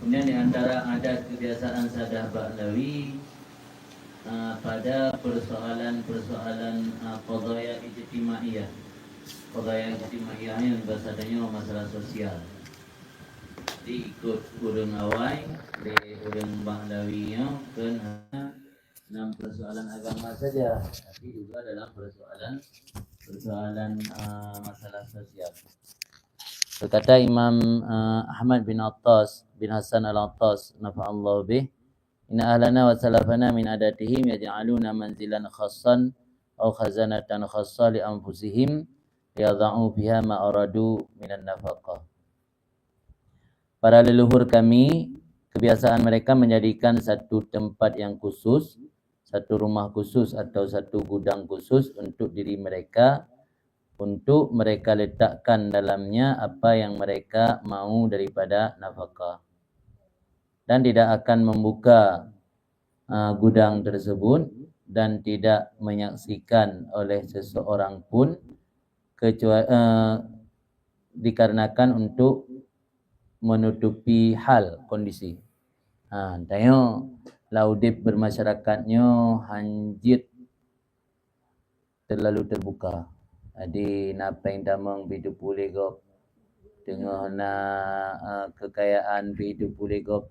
Kemudian di antara adat kebiasaan Sadah Ba'lawi pada persoalan-persoalan qadaya ijtimaiyah. Qadaya ijtimaiyah ini bahasanya masalah sosial. Jadi ikut urang awai, di urang Ba'lawi kan dalam persoalan agama saja, tapi juga dalam persoalan masalah sosial. Berkata Imam Ahmad bin Attas bin Hasan al-Attas nafa'allahu bih, inna ahlana wa salafana min adatihim yaj'aluna manzilan khassan aw khazanatan khassa li anfusihim yadha'u fiha ma aradu minan nafaqah. Para leluhur kami, kebiasaan mereka menjadikan satu tempat yang khusus, satu rumah khusus atau satu gudang khusus untuk diri mereka, untuk mereka letakkan dalamnya apa yang mereka mau daripada nafkah, dan tidak akan membuka gudang tersebut dan tidak menyaksikan oleh seseorang pun kecuali dikarenakan untuk menutupi hal kondisi. Tengok laudip bermasyarakatnya hanjit terlalu terbuka. Jadi napeng damang hidup boleh gop tengah kekayaan hidup boleh gop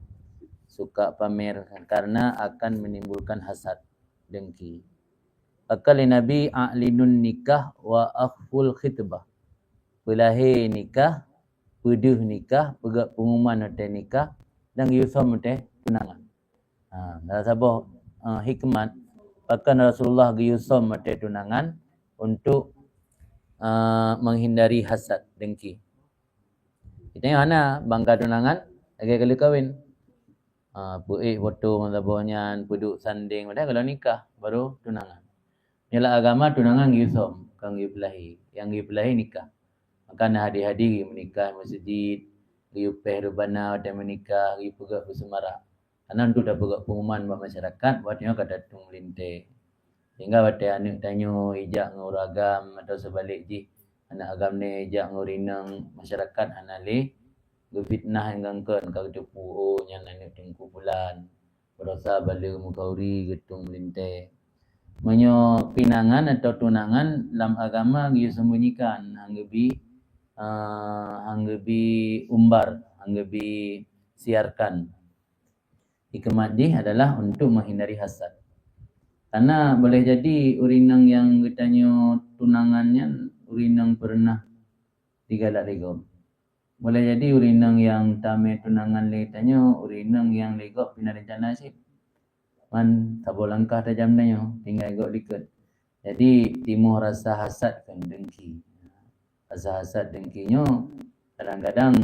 suka pamer karena akan menimbulkan hasad dengki. Akal Nabi a'linun nikah wa akhful khitbah. Pelahir nikah, peduh nikah, pegak pengumuman hotel nikah dan yusam hotel tunangan. Dalam sabah hikmat bahkan Rasulullah yusam hotel tunangan untuk menghindari hasad dengki. Kita yang mana bangka tunangan lagi kali kahwin. Puik foto mazhabnya puduk sanding padahal kalau nikah baru tunangan. Inilah agama tunangan yusam kang iblahi, yang iblahi nikah. Maka nak hadir-hadir menikah masjid, upeh rebana dan menikah, pegak bersemara. Karena untuk dah pegak pengumuman buat masyarakat, buatnya kata tung linte. Sehingga pada anak tanya ijak nguragam atau sebalik ji anak agam ni ijak ngurinang masyarakat anali berfitnah yang gangkan kau tepu oh yang anak tengku bulan berasa bala mukauri getung linte. Menyo pinangan atau tunangan dalam agama dia sembunyikan hanggebi umbar, hanggebi siarkan. Hikmat dia adalah untuk menghindari hasad. Karena boleh jadi urinang yang katanya tunangannya urinang pernah digalak legop. Boleh jadi urinang yang tame tunangan letanya urinang yang legop pina rencana sip. Man tabo langkah tajam nanya tinggal gok liket. Jadi timuh rasa hasad kan dengki. Rasa hasad dengkinya kadang-kadang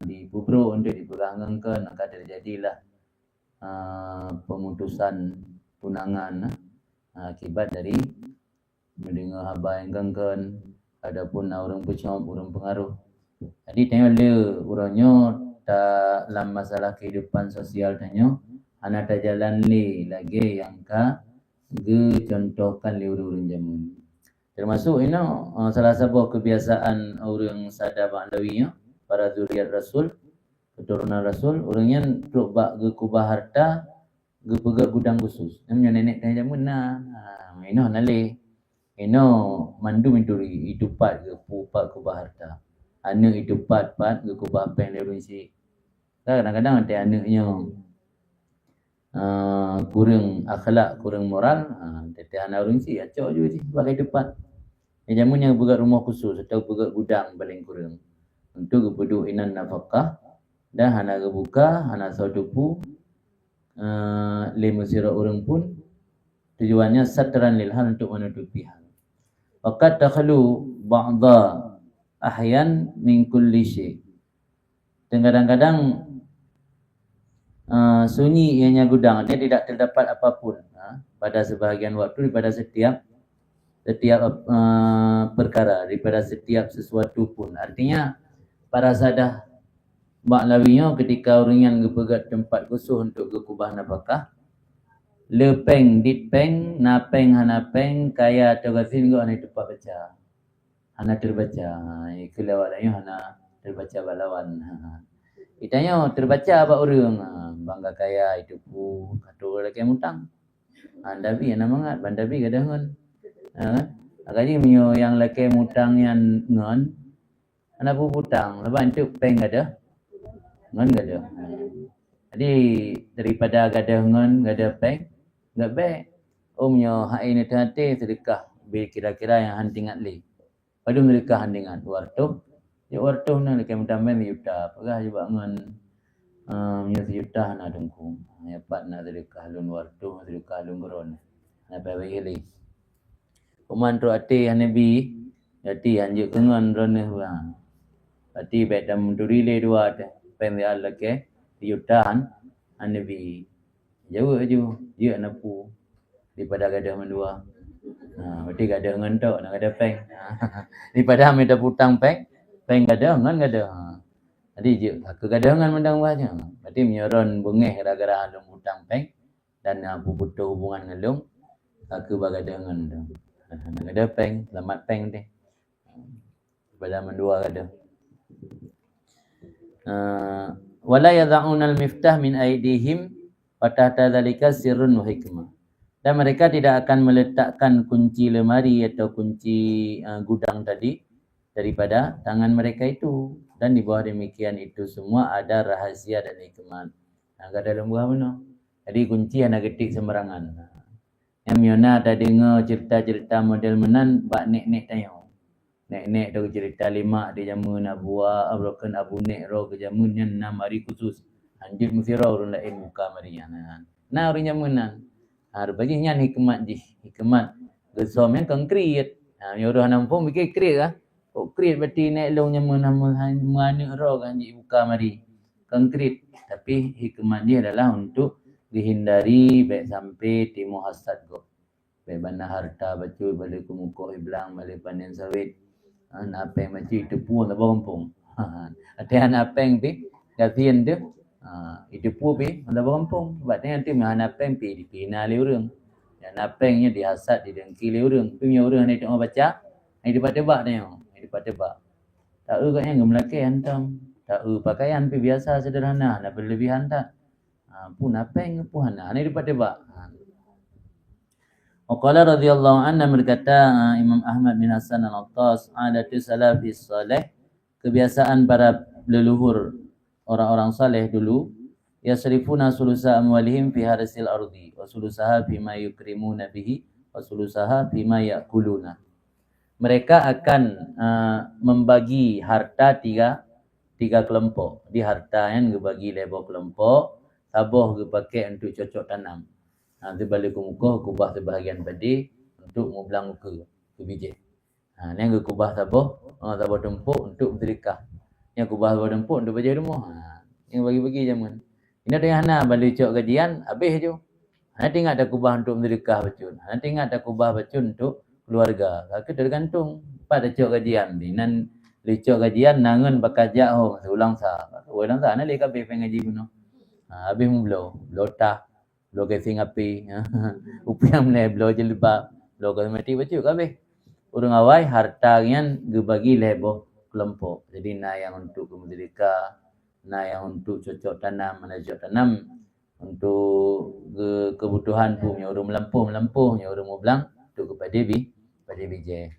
dibubro untuk diperangangkan maka terjadilah pemutusan tunangan akibat dari mendengar khabar yang gangkan adapun orang pecom orang pengaruh. Jadi tengok le orangnya dalam masalah kehidupan sosial tanya anak tak jalan le lagi yang contohkan le orang jamun. Termasuk ini salah satu kebiasaan orang Sadah Ba'lawi para zuriat Rasul, keturunan Rasul, orangnya truk bak ke kubah harta gepegak gudang khusus. Namanya nenek tanya jamun ino nale. Ino mandu minturi hidupat ke pupat kubah harta. Anak hidupat pat ke kubah pen dia isi. Kadang-kadang ada anaknya kurang akhlak, kurang moral, teteh anak orang si acok juga sih pakai depan. Jamun yang buat rumah khusus atau buat gudang paling kurang untuk kepedu inan nafkah dan hana kebuka, hana saudupu lima sirah orang pun tujuannya satran lil hal untuk menutupi hal. Waqad takhalu ba'dha ahyan min kulli syai. Dan kadang-kadang sunyi ianya gudang, dia tidak terdapat apapun pada sebahagian waktu daripada setiap perkara, daripada setiap sesuatu pun. Artinya para Sadah Ba'lawinya ketika orang yang berpegat tempat khusus untuk kubah nafkah, lepeng, ditpeng, napeng, hanapeng, kaya atau gasin go ane tempat baca. Hana terbaca. Kelawatnya hana terbaca balawan. Ditanya terbaca apa orang. Bangga kaya itu pu katu laki mutang. Andabi yang namangat bandabi gadangan. Agaknya menyo yang laki mutang yang ngon. Anak pu putang. Lepas itu peng ada. Ngon gada. Jadi daripada gada ngon gada peng. Gak baik. Menyo hai ni hati sedekah. Kira-kira yang hantingat li. Padu mereka handingan warto. Ya warto na laki mutang men yuta. Pagah juga ngon. Minyak sejuta nak dengku. Dapat nak sedekah lun wartu, sedekah lun geron. Nak bagi li. Uman tu ati hanabi, ati anjuk kengan rone huang. Ati bedam duri dua te. Pendi Allah ke jutaan hanabi. Jauh aju, dia napu daripada gadah mendua. Berarti gadah ngentok nak gadah peng. Daripada minta putang peng gadah ngan gadah. Jadi je kegadangan mendang wahnya. Berarti menyoron bengeh gara-gara alung hutang peng dan puputu hubungan ngelung ke bagadangan tu. Nak ada peng, selamat peng deh. Pada mendua ada. Wala yad'una al-miftah min aidihim wa tahta dzalika sirrun wa hikmah. Dan mereka tidak akan meletakkan kunci lemari atau kunci gudang tadi daripada tangan mereka itu. Dan di bawah demikian itu semua ada rahasia dan hikmah. Agak dalam buah mana? Jadi kunci anak ketik sembarangan. Yang miona ada dengar cerita-cerita model menan bak nek-nek tanya. Nek-nek tu cerita lima di jamu nak buah abrokan abu nek ro ke jamu nyan 6 hari khusus. Anjir mesti ro urun lain muka marian. Nah urun jamu nan. Bagi nyan hikmat di. Hikmat gesom yang konkret. Nyuruh nampung mikir konkret ah. Konkret berarti naik longnya mana roh kan buka mari. Konkret. Tapi hikmah dia adalah untuk dihindari baik sampai timu hasad go. Baik bana harta bacul balik kumuko iblang balik panen sawit. Apa yang macam itu pun tak berkampung. Ada apa yang pi kasihan tu. Itu pun pi tak berkampung. Sebab nanti mana apa yang pi dipina le urang. Dan apa yang dihasad didengki le urang. Pi punya urang ni tengok baca. Ai dapat tebak tengok. Dapat tebak. Tak katnya ngemlaki hantam. Tak pakaian pi biasa sederhana, nak berlebihan tak. Pun apa yang puhan. Ini dapat tebak. Waqala radhiyallahu anhu berkata Imam Ahmad bin Hasan al-Attas, adatu salafis salih, kebiasaan para leluhur orang-orang saleh dulu, yasrifuna sulusa amwalihim fi harisil ardi wa sulusaha bima yukrimuna bihi wa sulusaha bima yakuluna. Mereka akan membagi harta tiga kelompok. Di harta yang dibagi lebo kelompok, taboh dipakai untuk cocok tanam. Nanti balik ke muka, kubah sebahagian padi untuk mublang muka ke biji. Yang kubah taboh tempuk untuk bersedekah. Yang kubah taboh tempuk untuk baju rumah. Yang bagi-bagi zaman. Ini ada yang hana balik cok gajian, habis je. Nanti ingat ada kubah untuk bersedekah bacun. Nanti ingat ada kubah bacun untuk keluarga. Aku tergantung pada cok gajian ni. Nan licok gajian nangan bakajak ho ulang sa. Ulang sa na le ka be ngaji kuno. Habis mu blow tah. Blow ke singapi. Upiam le blow jelbab. Blow ke mati bacu ka be. Urang awai harta yang dibagi lebo kelompok. Jadi na yang untuk kemerdekaan, na yang untuk cocok tanam, mana cocok tanam untuk kebutuhan punya urang melampuh, nya urang mublang untuk kepada biji.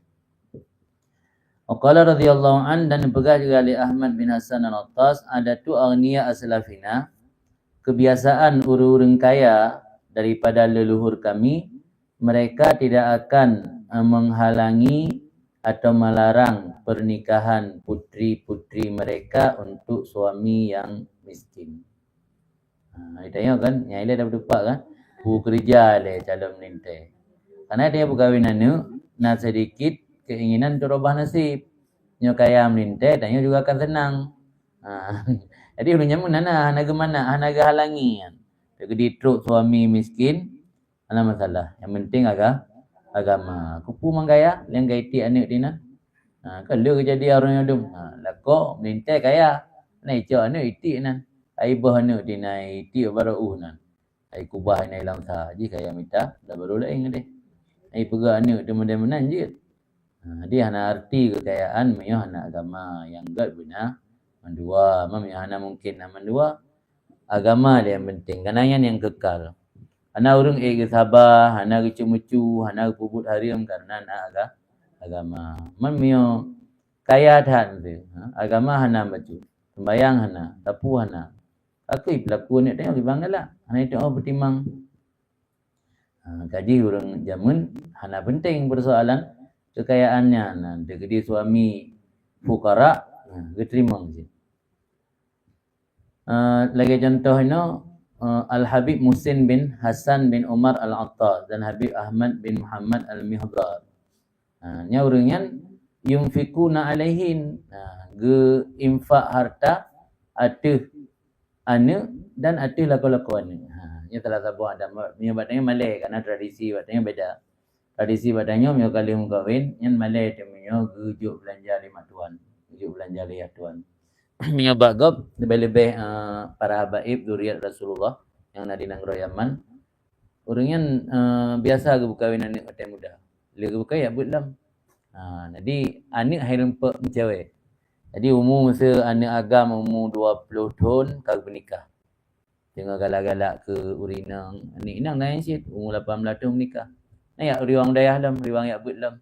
Waqala radhiyallahu an dan pegah juga Ali Ahmad bin Hasan al-Attas, ada tu agniya aslafina, kebiasaan urang kaya daripada leluhur kami, mereka tidak akan menghalangi atau melarang pernikahan putri-putri mereka untuk suami yang miskin. Ditanya kan, yang ini dapat dupak kan, pu kerja le calon meninte. Karena dia perkahwinan ni, nak sedikit keinginan untuk robah nasib. Nyo kaya meninte, dan nyo juga akan senang. Jadi ulunnya mana, hanaga mana, hanaga halangi. Jadi truk suami miskin, ada masalah. Yang penting agama. Kupu manggaya, yang gaiti anak dina. Kalau jadi orang yang dum, lako meninte kaya, nai cok anak iti nan. Ai bah anak dina iti baru nan. Ai kubah nai lang sa, ji kaya minta, dah baru lain deh. Ai pegak anak demen-demenan je. Dia hana arti kekayaan, menyah hana agama yang gak benar Mandua, yang hana mungkin mandua. Agama dia yang penting, kanayan yang kekal. Hana urang sabar, hana gecu-mucu, hana puput hariam karena hana agama. Mio kaya than tu. Agama hana macu. Sembayang hana, tapu hana. Aku pelaku ni tengok ibang lah. Hana itu bertimang. Kaji urang zaman hana penting persoalan kekayaannya. Jadi suami fukara, diterima je. Lagi contoh ini Al-Habib Muhsin bin Hasan bin Umar Al-Attas dan Habib Ahmad bin Muhammad Al-Mihdar. Nya urangnya yunfikuna alaihin, ge infak harta atuh ane dan atuh laku-lakuan. Nya telah sabu ada nya batanya Malay karena tradisi batanya beda. Tradisi batanya nya kali mengkawin yang Malay tu nya gujuk belanja lima tuan, gujuk belanja lima tuan. Minyak bagab lebih-lebih para habaib zuriat Rasulullah yang ada di Nanggro Yaman. Orangnya biasa ke berkahwin anak mata muda. Dia ke berkahwin ya buatlam. Jadi anak hairan pe mencewek. Jadi umur masa anak agam umur 20 tahun kagak bernikah. Tengah galak-galak ke urinang. Anak inang naik sit umur 18 tahun menikah. Nayak riwang dayah lam, riwang ya buatlam.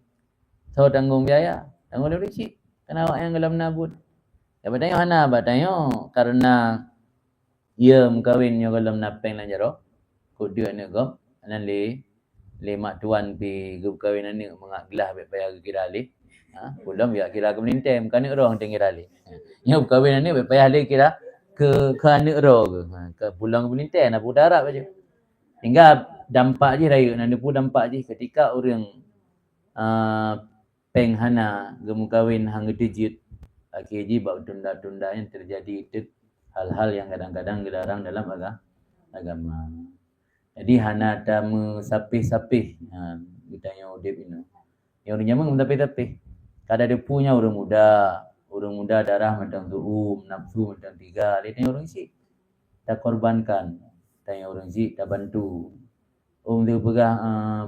So tanggung biaya, tanggung dia sit. Kan awak yang dalam nabut. Ya batanya hana batanya karena ia mengkawin nya dalam napeng lan jaro ko dia ne gop anan le mak tuan pi gup kawin ane mengaglah be payah kira ali ulam ya kira ke melintem kan orang tengir ali nya kawin ane be payah le kira ke ane ro ke pulang melintem nak putara baju hingga dampak je raya nan depu dampak je ketika orang peng hana gemu kawin hang dijit akhirnya bab tunda-tunda yang terjadi itu hal-hal yang kadang-kadang dilarang dalam agama. Jadi hana tamu sapih-sapih. Ditanya udip ini. Yang orang nyamang tapi-tapi. Kada ada punya orang muda darah macam tu nafsu macam 3. Dia tanya orang isi. Tak korbankan. Tanya orang isi tak bantu. Dia pegah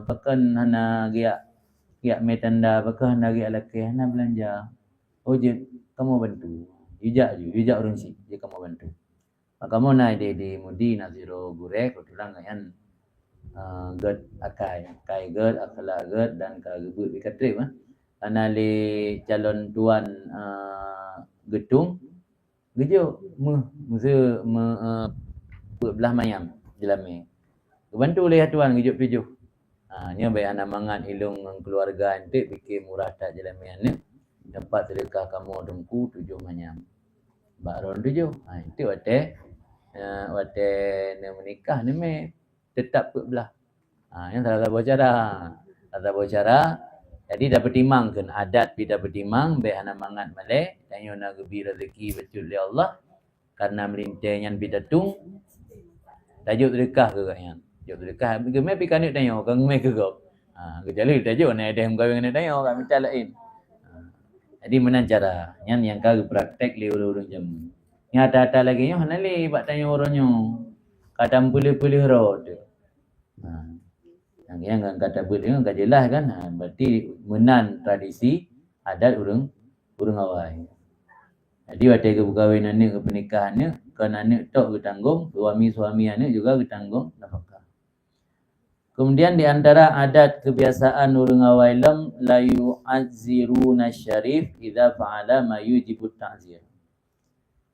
pakan hana giak metanda, pakan hana giak laki, hana belanja. Je kamu bantu. Ijak orang si, je kamu bantu. Kamu naik di mudi naziro gurek, ketulang kan ged kai ged, akala ged dan kagebut bikatrip Ana li calon tuan getung gejo musa belah mayam jelame. Bantu oleh tuan gejo pijuh. Nya baik ana mangan ilung keluarga ente fikir murah tak jelame ane. Dapat sedekah kamu dengku 7 manyam. Baron 7. Itu wate ne menikah ni tetap belah. Yang salah satu cara. Jadi dapat timangkan adat pi dapat timang be ana mangat male tanyo na gebi rezeki betul li Allah karena melintenya pi datung. Tajuk sedekah ke katnya. Tajuk sedekah gemai pi kanit tanyo kang gemai ke gop. Kecuali tajuk na ada mengawin dengan tanyo kat minta lain. Jadi mana cara? Yang kau praktek li urang jamu. Yang ada lagi nya hana li bak tanya orangnya. Kadang boleh-boleh road. Yang kata boleh enggak jelas kan? Berarti menan tradisi adat urang awai. Jadi waktu ke berkahwin anak ke pernikahannya kan anak tok bertanggung, suami anak juga bertanggung nafkah. Kemudian di antara adat kebiasaan urang awailam la yu'azziruna syarif idza fa'ala ma yujibu ta'zir.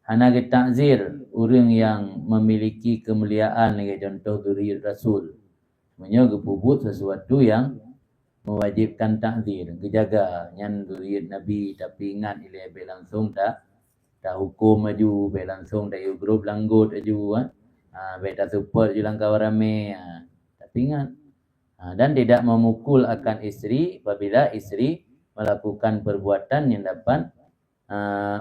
Hana ke ta'zir urang yang memiliki kemuliaan sebagai contoh zuriat Rasul. Sebenarnya gebubut sesuatu yang mewajibkan ta'zir, kejaga nyan zuriat Nabi tapi ingat ile be langsung tak hukum maju be langsung tak grup langgut aju be tak support julang kawarame. Ingat dan tidak memukul akan istri apabila istri melakukan perbuatan yang dapat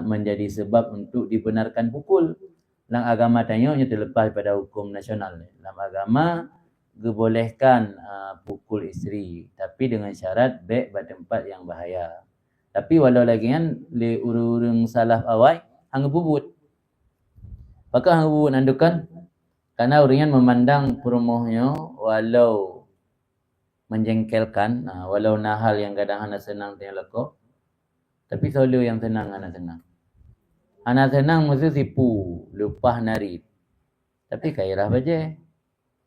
menjadi sebab untuk dibenarkan pukul. Dalam agama tanya terlepas pada hukum nasional. Dalam agama dibolehkan pukul istri tapi dengan syarat baik pada tempat yang bahaya. Tapi walau lagi kan le urang salaf awal hang bubut. Maka hang bubut nandukan karena orang memandang perumohnya walau menjengkelkan, walau nahal yang kadang hana senang tengok lako, tapi selalu yang senang hana senang. Hana senang mesti sipu, lupa nari. Tapi kairah baje.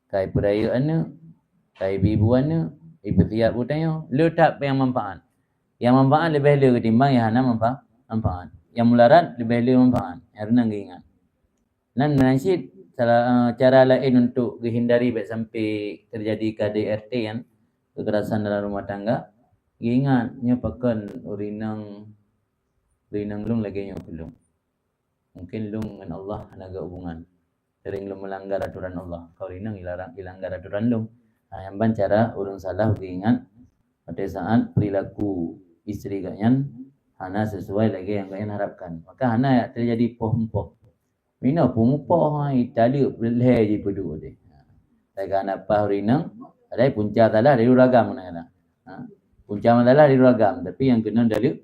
Kai peraya anu, kai bibu anu, ibu tiap utanya, lu tak yang manfaat. Yang manfaat lebih lu ketimbang yang hana manfaat. Yang mularat lebih lu manfaat. Karena ingat. Dan menasib salah cara lain untuk menghindari sampai terjadi KDRT kan, kekerasan dalam rumah tangga. Ingat, nya pakan urinang lung lagi nya belum. Mungkin lung dengan Allah naga hubungan. Sering lung melanggar aturan Allah. Kau rinang ilanggar aturan lung. Yang ban cara urang salah ingat pada saat perilaku istri kanyan hana sesuai lagi yang kanyan harapkan. Maka hana terjadi poh-poh. Mina pumupoh itali belhe je pedu de. Taga na pa rinang, ada punca salah dari ragam mana. Punca masalah dari ragam, tapi yang kena dari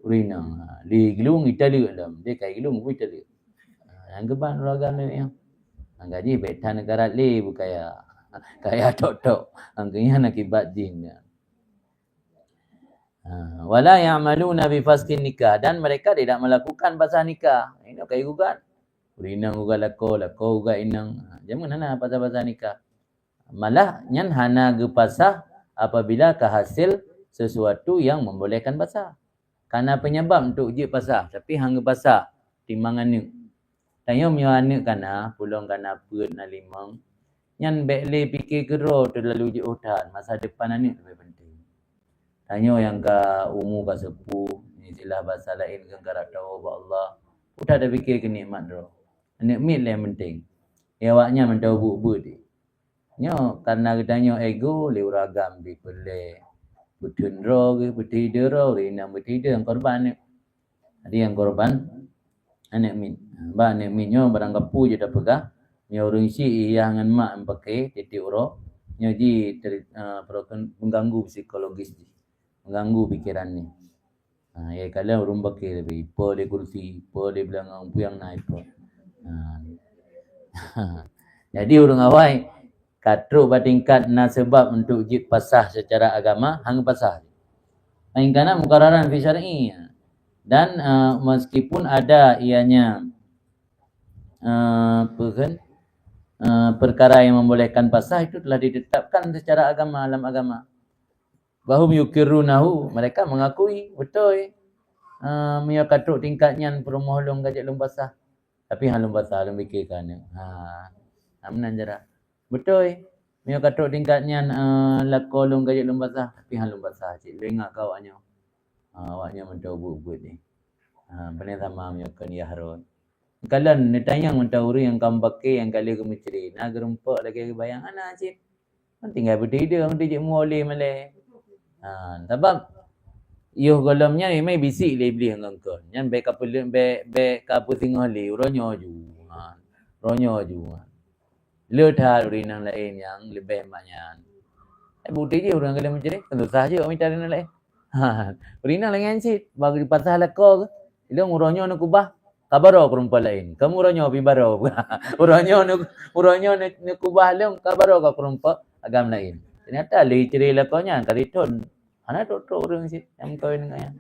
rinang. Di gelung itali dalam, dia kai gelung ku itali. Yang keban ragam ni yang. Gaji betan negara le bukaya. Kaya tok-tok. Angkanya nak kibat jin. Wala ya'maluna bi fasqin nikah, dan mereka tidak melakukan basah nikah. Ini kai gugat. Rinang uga lako uga inang. Jangan hana pasal-pasal nikah. Malah nyan hana gepasah apabila kehasil sesuatu yang membolehkan basah. Karena penyebab untuk uji pasah, tapi hang pasah timbangan ni. Tanya mio anak kana pulong kana peut na limang. Nyan bekle fikir kero terlalu uji hutan, masa depan anak lebih penting. Tanya yang ka umur ka sepuh, ni silah bahasa lain kan karak tahu ba Allah. Udah ada fikir kenikmat ro. Nikmat yang penting. Awaknya mentau bu-bu di. Nyo karena katanya ego le uragam di pele. Betun ro ke betidur ro rinang betidur yang korban ni. Ada yang korban anak min. Ba anak min nyo barang kapu je dah pegah. Nyo urang si yang ngan mak pakai titik ro. Nyo ji mengganggu psikologis di. Mengganggu pikiran ni. Ya kalau urang pakai lebih po di kursi, po di belakang puyang naik po. Jadi urang awai katruk batingkat na sebab untuk uji pasah secara agama hang pasah. Ain kana muqarraran fi syar'i. Dan meskipun ada ianya perkara yang membolehkan pasah itu telah ditetapkan secara agama dalam agama. Bahum yukirunahu, mereka mengakui betul mia katruk tingkatnya perumohlong gajak lum pasah. Tapi halum pasah halum fikirkan. Amnan jara. Betul. Mio katruk tingkatnya lako lum gajak lum basah, tapi halum basah cik. Lu ingat kau awaknya. Awaknya mentau buat ni. Benar sama mio kan ya harun. Kalau ni tanya mentau uri yang kamu pakai yang kali ke menceri. Nak gerumpak lagi bayang ana cik. Kan tinggal berdiri dia je moleh maleh. Sebab yo golamnya ni mai bisik le beli hang kau. Nyan be kapul be kapu tengah le ronyo ju. Ronyo ju. Lutha urinang lain yang lebih banyak. Bukti je orang kalau mencari, susah je orang minta urinang lain. Urinang lain sih, bagi pasal lako ke, ilang uronyo nak kubah, kabaro perempuan lain. Kamu uronyo pibaro. Uronyo nak kubah lang, kabaro ka perempuan agam lain. Ternyata li ciri lakonya kariton. Ana tok orang sih yang kawin dengan.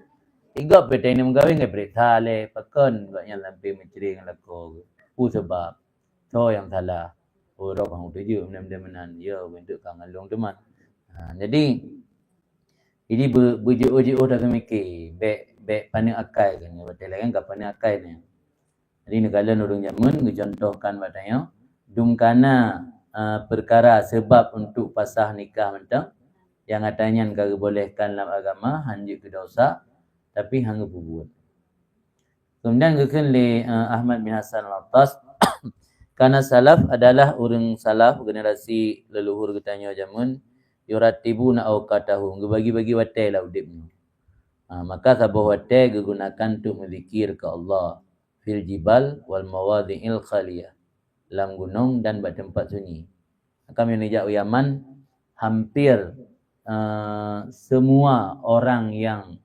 Tiga peta ini mengkawin ke beritale, pakon banyak lebih mencari dengan lako. Sebab so yang salah. Orang hang tuju menan ya bentuk kangan long teman. Jadi ini berjuju dah mikir be pandai akal kan betul kan ka pandai akal ni. Jadi negara orang zaman contohkan batanya dumkana perkara sebab untuk pasah nikah mentang yang katanya enggak bolehkan dalam agama hanjuk ke dosa tapi hang buat. Kemudian kekan le Ahmad bin Hasan Al-Attas. Karena salaf adalah orang salaf generasi leluhur katanya zaman yuratibuna awqatahum, bagi-bagi watai lah udipnya. Maka sabah watai digunakan untuk berzikir ke Allah fil jibal wal mawadhi'il khaliyah, dalam gunung dan pada tempat sunyi. Kami menijak Yaman, hampir semua orang yang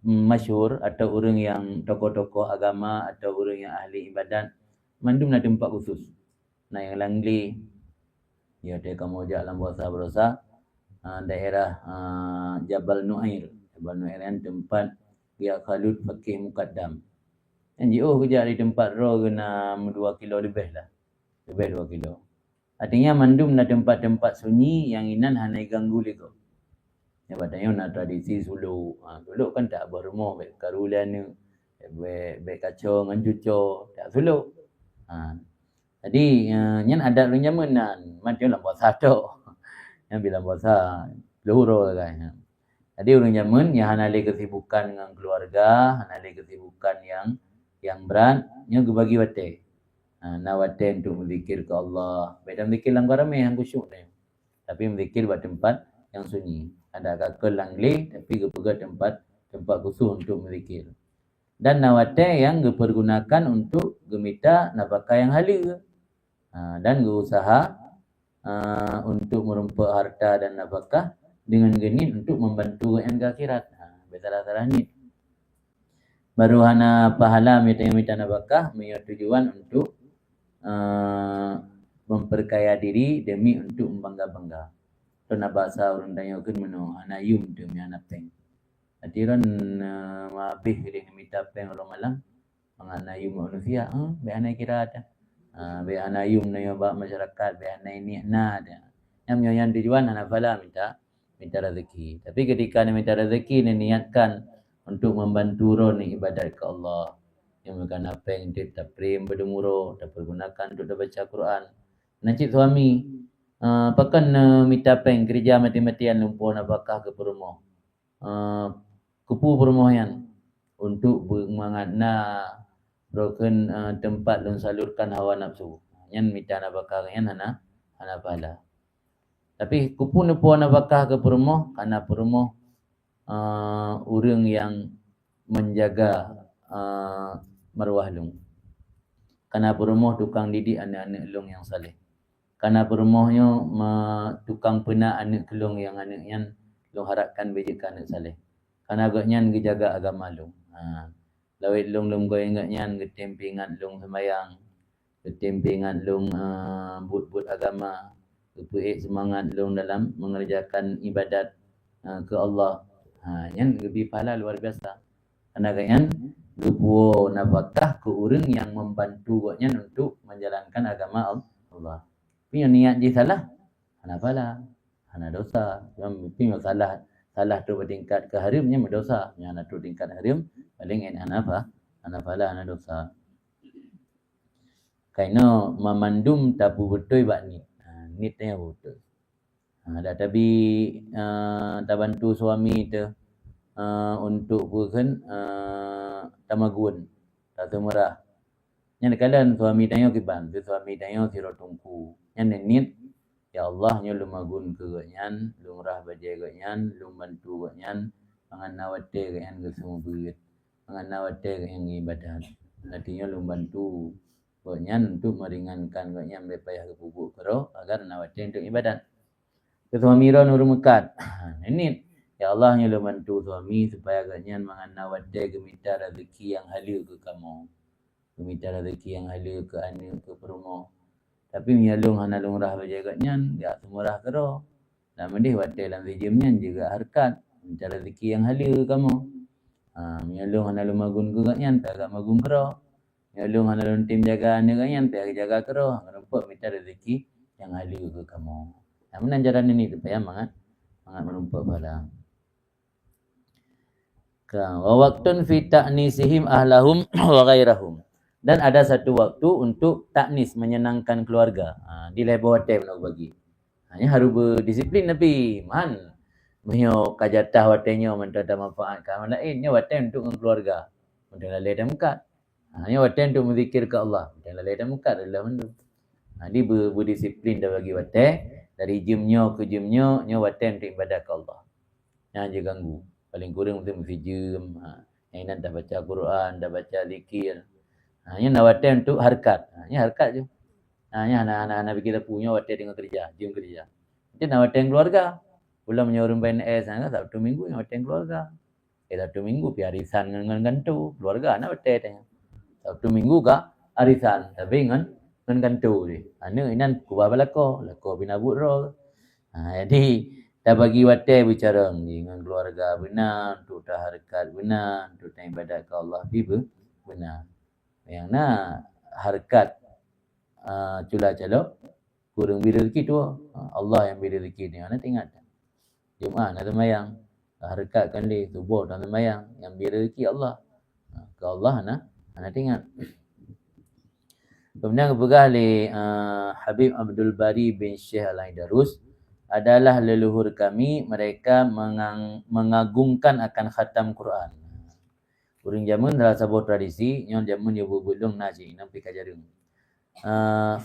masyhur atau orang yang tokoh-tokoh agama atau orang yang ahli ibadat mandum na tempat khusus. Nah yang langli ya dia kamu jak dalam berosa daerah Jabal Nuair. Jabal Nuair kan tempat dia Khalid Fakih Muqaddam. NGO kerja di tempat roh kena 2 kilo lebih lah. Lebih 2 kilo. Artinya mandum na tempat-tempat sunyi yang inan hanai ganggu liko. Ya batanya na tradisi suluk. Suluk kan tak berumah baik karulian ni. Baik kacau ngan cuco. Tak suluk. Jadi nyan adat lu nyamanan. Macam lah puasa tu. Yang bilang puasa. Luhur kan. Jadi orang zaman yang hanai kesibukan dengan keluarga. Hanai kesibukan yang berat. Yang bagi wate. Nawate untuk berzikir ke Allah. Baik dalam zikir langgar ramai yang kusyuk ni. Tapi berzikir buat tempat yang sunyi. Ada kakak langlih tapi kepegat tempat khusus untuk berzikir. Dan nawate yang dipergunakan untuk gemita nafkah yang halal. Dan berusaha untuk merumpak harta dan nafkah dengan genit untuk membantu yang ke akhirat. Salah-salah ni. Baru hana pahala minta nafkah punya tujuan untuk memperkaya diri demi untuk membangga-bangga. Tuna bahasa orang Dayak kan meno anayum tu mi anak peng. Atiran mabih ri minta peng orang Malang menganayum manusia be anai kira ada. Be anayum na yo ba masyarakat be anai ni na ada. Yang tujuan anak pala minta rezeki. Tapi ketika minta rezeki niatkan untuk membantu ron ibadat ke Allah. Yang makan apa yang dia tak prim berdemuro, tak pergunakan untuk baca Quran. Nanti suami pakan minta peng kerja mati-matian lumpur nafkah ke perumah. Kupu perumahan untuk mengatna broken tempat dan salurkan hawa nafsu. Yang minta nafkah yang hana pahala. Tapi kupu nupu nafkah ke perumah karena perumah orang yang menjaga maruah lung. Karena perumah tukang didik anak-anak lung yang saleh. Karena perumahnya tukang pena anak kelung yang anak-anak lung harapkan bejikan anak saleh. Karena agaknya jaga agama lung. Lawit lung kau ingatnya ketempingan lung semayang. Ketempingan lung but agama. Kepuik semangat lung dalam mengerjakan ibadat ke Allah. Yang lebih pahala luar biasa. Karena agaknya lupu nafkah ke orang yang membantu buatnya untuk menjalankan agama Allah. Tapi yang niat dia salah, hana pahala, hana dosa. Yang salah tu bertingkat ke harimnya berdosa. Yang hana tu tingkat harim, paling hana pahala, hana dosa. Kaino memandum tabu betul bak ni. Nitnya betul. Tapi bantu suami tu untuk bukan tamagun tak murah. Yang kalian suami tanya kiban, suami tanya siro tungku. Yang nit ya Allah nyo lumagun ke ganyan, lumrah baje ganyan, lum bantu ganyan, mangan nawate ganyan ke semua berit. Mangan nawate ganyan ibadat. Artinya lum bantu ganyan untuk meringankan ganyan bepayah ke bubuk kero agar nawate untuk ibadat. Ke suami ro nur mekat. Nit ya Allah nyo bantu suami supaya ganyan mangan nawate gemita rezeki yang halal ke kamu. Gemita rezeki yang halal ke anak ke perumah. Tapi mialung hana lungrah bajagatnya ya semurah kero. Dan mendih wate dalam rejimnya juga harkat minta rezeki yang halal ke kamu. Mialung hana lumagun ke ganyan tak agak magun kero. Mialung hana lun tim jaga anak ganyan tak jaga kero. Ngerumpak minta rezeki yang halal ke kamu. Nah, mana jalan ini supaya mangat merumpak pahala. Wa waqtun fi ta'nisihim ahlahum wa ghairahum. Dan ada satu waktu untuk taknis menyenangkan keluarga. Di level hotel nak bagi. Hanya harus berdisiplin tapi man menyo kajatah hotelnya mentada manfaat kan lainnya hotel untuk keluarga. Mentang lalai dan mekat. Hanya hotel untuk berzikir ke Allah. Mentang lalai dan mekat adalah mendu. Dia berdisiplin dah bagi hotel dari jemnya ke jemnya nyo hotel untuk ibadah ke Allah. Jangan je ganggu. Paling kurang mesti jam. Yang dah baca Quran, dah baca zikir. Yang nawate untuk harkat. Yang harkat je. Yang anak-anak kita punya wate dengan kerja, jam kerja. Nanti nawate keluarga. Pulang menyorong PNS, Sabtu Minggu yang wate keluarga. Sabtu Minggu pi arisan dengan gantu, keluarga anak wate tanya. Sabtu Minggu ka arisan, tapi dengan gantu ni. Anu inan kuba balako binabut ro. Jadi dah bagi wate bicara dengan keluarga benar, untuk harkat benar, untuk ibadat ke Allah benar. Yang na harkat cula calok kurang beri rezeki tu. Allah yang beri rezeki ni. Ana ingat. Jumaat nak sembahyang. Harkat kan dia subuh dan sembahyang. Yang beri rezeki Allah. Ke Allah ana ingat. Kemudian berpegang oleh Habib Abdul Bari bin Syekh Al-Aidarus, adalah leluhur kami, mereka mengagungkan akan khatam Quran. Urang jamun dalam sebuah tradisi, nyon jamun dia berbulung naji, nampi kajarung.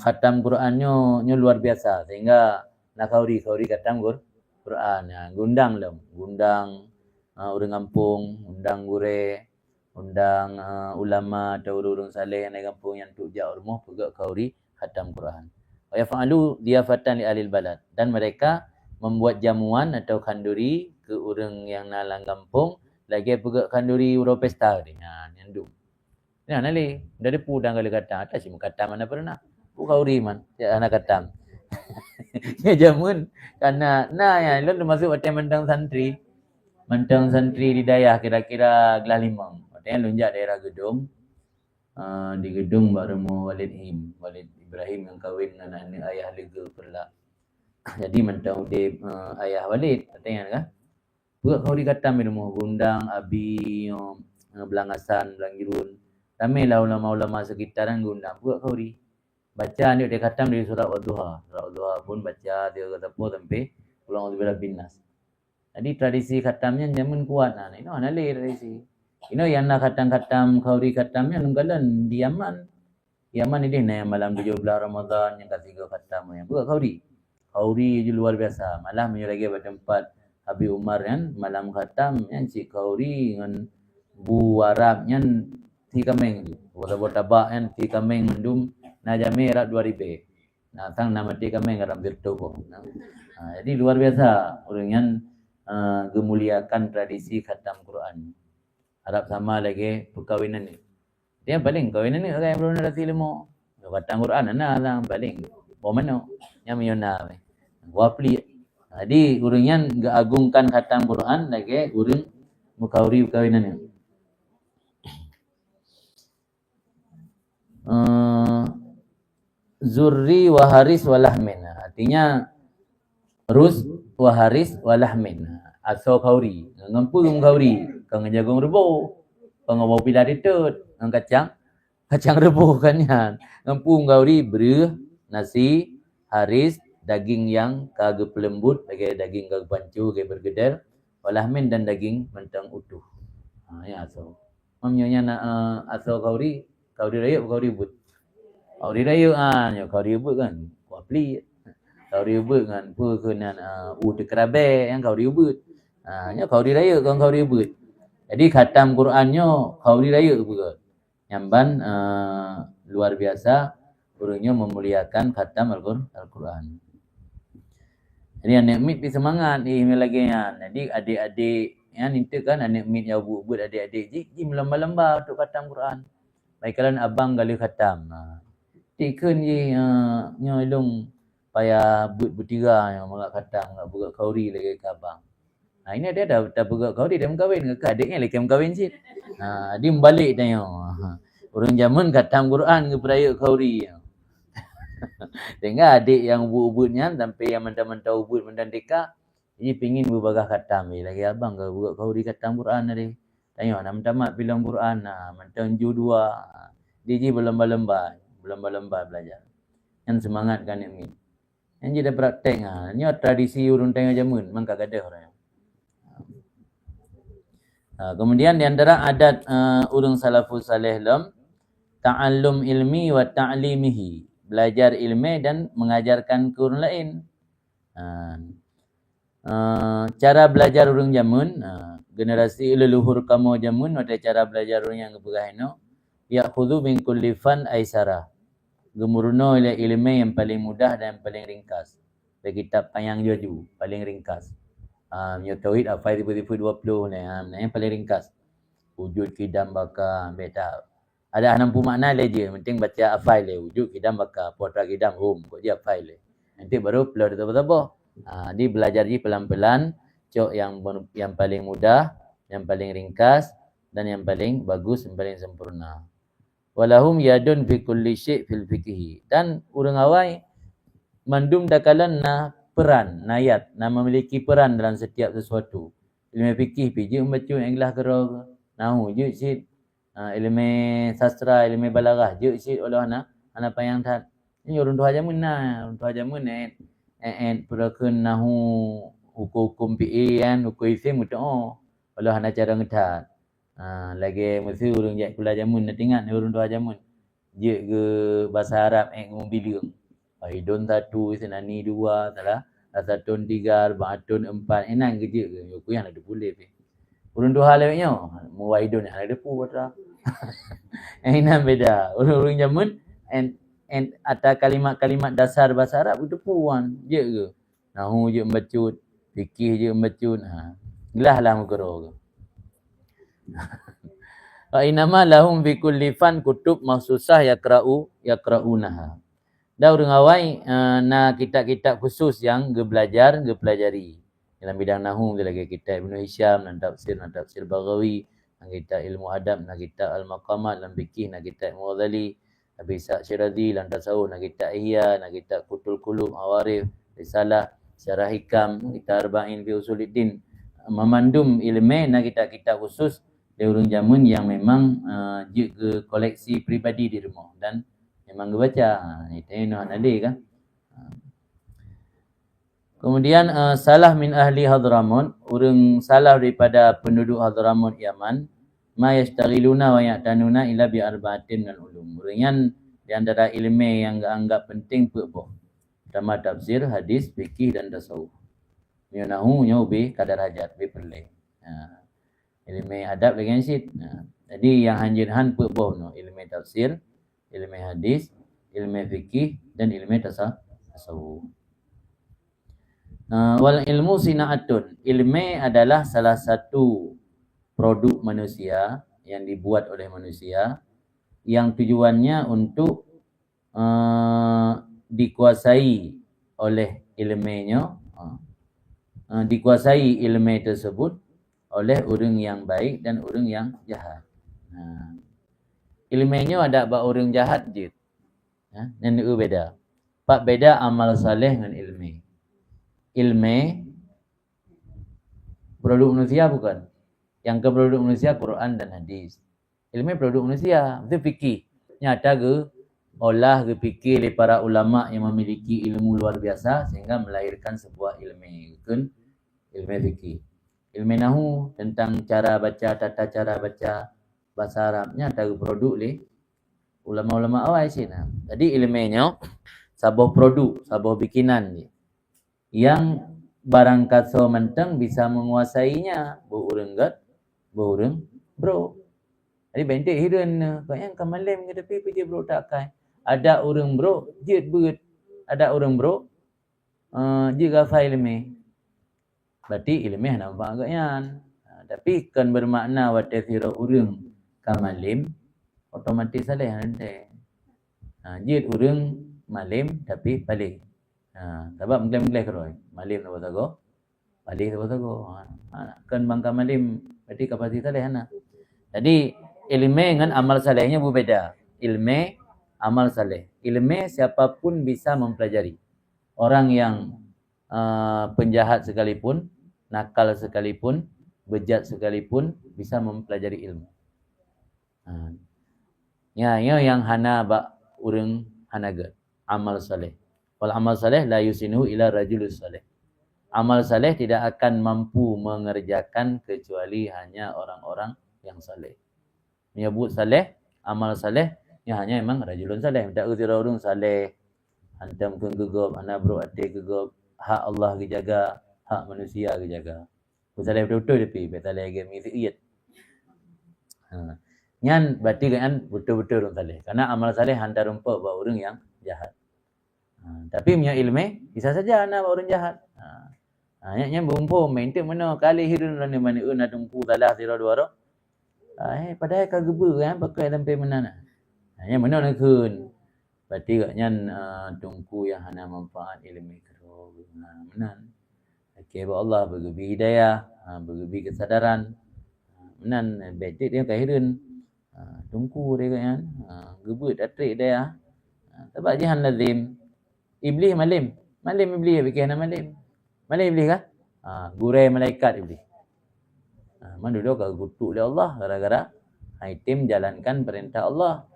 Khatam Qurannya luar biasa, sehingga nak kauri khatam Quran. Gundang lah, gundang urang kampung, undang gure, undang ulama atau urang saleh yang kampung yang tujak rumah pegak kauri khatam Quran. Wa yaf'alu diyafatan li alil balad, dan mereka membuat jamuan atau kanduri ke urang yang nalang kampung lagi pegak kanduri uro pesta ni. Nyandung. Nah nali dari pudang kali kata atas si katam mana pernah. Pu kauri man anak katam. Ya jamun karena ya lu masuk hotel mentang santri. Mentang santri di dayah kira-kira gelas 5. Katanya lunjak daerah Gedung. Di Gedung baru mau Walid Ibrahim yang kahwin dengan anak ayah lega perla. Jadi mentang dia ayah Walid katanya kan. Buat kau dikatam di rumah gundang abi Belangasan, Belangirun. Ramailah ulama-ulama sekitaran gundang. Buat kau di baca dia katam dari surat Wadduha. Surat Wadduha pun baca dia kata apa sampai pulang bila binas. Jadi tradisi khatamnya zaman kuat nah. Ini mana le tradisi. Ini yang nak khatam kauri khatamnya nunggalan di Yaman. Yaman ini yang malam 17 Ramadan yang ketiga khatam yang buat kauri. Kauri je luar biasa. Malah menyulagi bertempat Habib Umar kan malam khatam yang cik kauri dengan bu Arab yang ti kameng tu. Buat tabak kan ti kameng mendum na jami rak 2000. Nah tang nama ti kameng rak birtu ko. Jadi luar biasa orang yang gemuliakan tradisi khatam Quran. Harap sama lagi perkawinan ni. Dia paling kawinan ni orang yang belum ada ilmu. Khatam Quran lah paling. Bawa mana? Yang miona. Wapli. Jadi orang yang agungkan khatam Quran lagi orang mukauri perkawinan ni. Zurri wa haris wa lahmin. Artinya Rus wa haris wa lahmin. Asal kauri. Ngampu kauri. Kang jagung rebo. Kang bau pilar ditut. Kang kacang rebo kan yan. Ngampu kauri beruh, nasi, haris, daging yang kagak pelembut, lagi daging kagak pancu, kagak bergedel, walahmin dan daging mentang utuh. Ya asal. Mamnya nak asal kauri raya kauri but. Kauri raya kauri but kan. Wapli. Kauri but kan pu kenan utuh kerabe yang kauri but. Nya kauri raya kan kauri but. Jadi khatam Qurannya kauri raya juga. Nyamban luar biasa orangnya memuliakan khatam Al-Quran. Jadi anak mit semangat ni lagi kan. Jadi adik-adik yang itu kan anak mit yang buat adik-adik ji melamba-lamba untuk khatam Quran. Baikkan abang gali khatam. Tikun ji nyolong payah buat bertiga yang mengak khatam ngak buat kauri lagi ke abang. Ini dia dah buat kauri dia mengkahwin ke adiknya lagi mengkahwin sih. Dia balik tanya. Orang zaman khatam Quran ke peraya kauri. Sehingga adik yang ubud-ubudnya sampai yang mentah-mentah ubud mentah deka ini pingin berbagah khatam lagi abang ke buat kauri khatam Quran tadi. Tanya nak tamat film Quran mentah ju 2. Dia berlomba-lomba belajar. Yang semangat kan ni. Yang dia praktek ni tradisi urang tengah zaman mangka gadah orang. Kemudian di antara adat urang salafus saleh lam ta'allum ilmi wa ta'limihi. Belajar ilmu dan mengajarkan ke orang lain. Cara belajar orang jamun, generasi leluhur kamu jamun, ada cara belajar orang yang kebegahino. Ya'khudhu min kulli fan aisara. Gemurno ila ilmu yang paling mudah dan yang paling ringkas. Dari kitab Payang Joju, paling ringkas. Tauhid afai tipu-tipu 20 ni, yang paling ringkas. Wujud kidam baka beta. Ada 60 makna le je, penting baca afai le. Wujud kidam baka, potra kidam kok dia afai le. Nanti baru pelor betul-betul. Dia belajar je pelan-pelan, cok yang paling mudah, yang paling ringkas dan yang paling bagus, yang paling sempurna. walahum yadun fi kulli syai' fil fiqhi. Dan urang awai mandum dakalan na peran, nayat, na memiliki peran dalam setiap sesuatu. Ilmu fikih pi je membaca Inggeris kero, nahu je sit, ilmu sastra, ilmu balaghah je sit olah ana payang that. Ni urang tuha jamun na, urang tuha jamun perakeun nahu hukum PA kan, hukum isim gitu olah ana cara ngedat. Lagi mesti urang jak kula jamun na tingat urang tuha jamun. Je ke bahasa Arab ngubileung. Faidun 1, Senani 2, salah. Asatun 3, Arba'atun 4. Enak kerja ke? Aku yang ada boleh. Urun 2 lewatnya. Muwaidun yang ada pun. Enak beda. Urun jamun. And atas kalimat-kalimat dasar bahasa Arab itu puan. Je ke? Nahu je membacut. Fikih je membacut. Gelah lah mukaro ke. Wa inama lahum fi kulli fan kutub mahsusah yakra'unaha. Dah urang awai na kitab-kitab khusus yang belajar, pelajari. Dalam bidang nahwu dia lagi kitab Ibnu Hisham, dan tafsir Baghawi, dan kitab ilmu adab, dan kitab Al-Maqamat, dan fikih, dan kitab Mughazali, Abi Sa'd Syiradi, dan tasawuf, dan kitab Ihya, dan kitab Qutul Qulub, Awarif, Risalah, Syarah Hikam, kitab Arba'in fi Usuluddin. Memandum ilmu na kitab-kitab khusus dia urang jamun yang memang je ke koleksi peribadi di rumah dan memang dia baca. Itu nak ada kan. Kemudian salah min ahli Hadramut, urang salah daripada penduduk Hadramut Yaman, ma yastaghiluna wa ya'tanuna ila bi arba'atin min ulum. Urang di antara ilmu yang anggap penting peuh. Pertama tafsir, hadis, fikih dan tasawuf. Nahu nya be kadar hajat be perle. Ilmu adab lagi sit. Jadi yang hanjin peuh no ilmu tafsir, ilmu hadis, ilmu fikih dan ilmu tasawuf. Wal ilmu sina'atun. Ilmu adalah salah satu produk manusia yang dibuat oleh manusia yang tujuannya untuk dikuasai oleh ilmunya, dikuasai ilmu tersebut oleh orang yang baik dan orang yang jahat. Ilmunya ada bak orang jahat je. Yang itu beda. Pak beda amal saleh dengan ilmu. Ilmu produk manusia bukan. Yang ke produk manusia Quran dan hadis. Ilmu produk manusia. Itu fikih. Nyata ke olah ke fikih oleh para ulama yang memiliki ilmu luar biasa sehingga melahirkan sebuah ilmu. Kan ilmu fikih. Ilmu nahu tentang cara baca, tata cara baca bahasa Arab. Nyata ke produk oleh ulama-ulama awal sini. Jadi ilmunya sebuah produk, sebuah bikinan je. Yang barang kaso menteng bisa menguasainya beurang bro. Jadi bentik hidup kau yang kemalim ke tepi pergi bro tak kai. Ada orang bro jet beut. Ada orang bro je gafai ilmu. Berarti ilmu nampak agaknya. Tapi kan bermakna watafira orang kamalim otomatis salah nanti. Jet orang malim tapi balik. Sebab mengklaim-mengklaim keroi. Malim tak bertago. Balik tak bertago. Kan bangka malim. Berarti kapasitas saleh. Jadi ilmu dengan amal salehnya berbeza. Ilmu, amal saleh. Ilmu siapapun bisa mempelajari. Orang yang penjahat sekalipun, nakal sekalipun, bejat sekalipun bisa mempelajari ilmu. Ya yang hana bak urang hanaga amal saleh. Wal amal saleh la yusinuhu ila rajulus saleh. Amal saleh tidak akan mampu mengerjakan kecuali hanya orang-orang yang saleh. Menyebut saleh, amal saleh yang hanya memang rajulun saleh. Tak kira orang saleh, hantam ke gegop, anak bro ate gegop, hak Allah dijaga, hak manusia dijaga. Saleh betul-betul tapi betaleh game itu iat. Nyan berarti kan betul-betul orang saleh. Karena amal saleh hantar rumput buat orang yang jahat. Tapi punya ilmu bisa saja anak orang jahat. Yang berumpu maintain mana kali hirun dan mana nak tumpu salah sira dua ro. Padahal kagebe kan pakai sampai mana. Yang mana nak kun. Berarti katnya tungku yang hana manfaat ilmu kero. Menan. Okey Allah bagi hidayah, bagi kesadaran. Menan betik dia kahirun. Tungku dia kan. Gebut atrik dia. Sebab jihan lazim. Iblis malim. Malim iblis fikir nama malim. Malim iblis kah? Gurai malaikat iblis. Mana dia kau kutuk oleh Allah gara-gara item jalankan perintah Allah.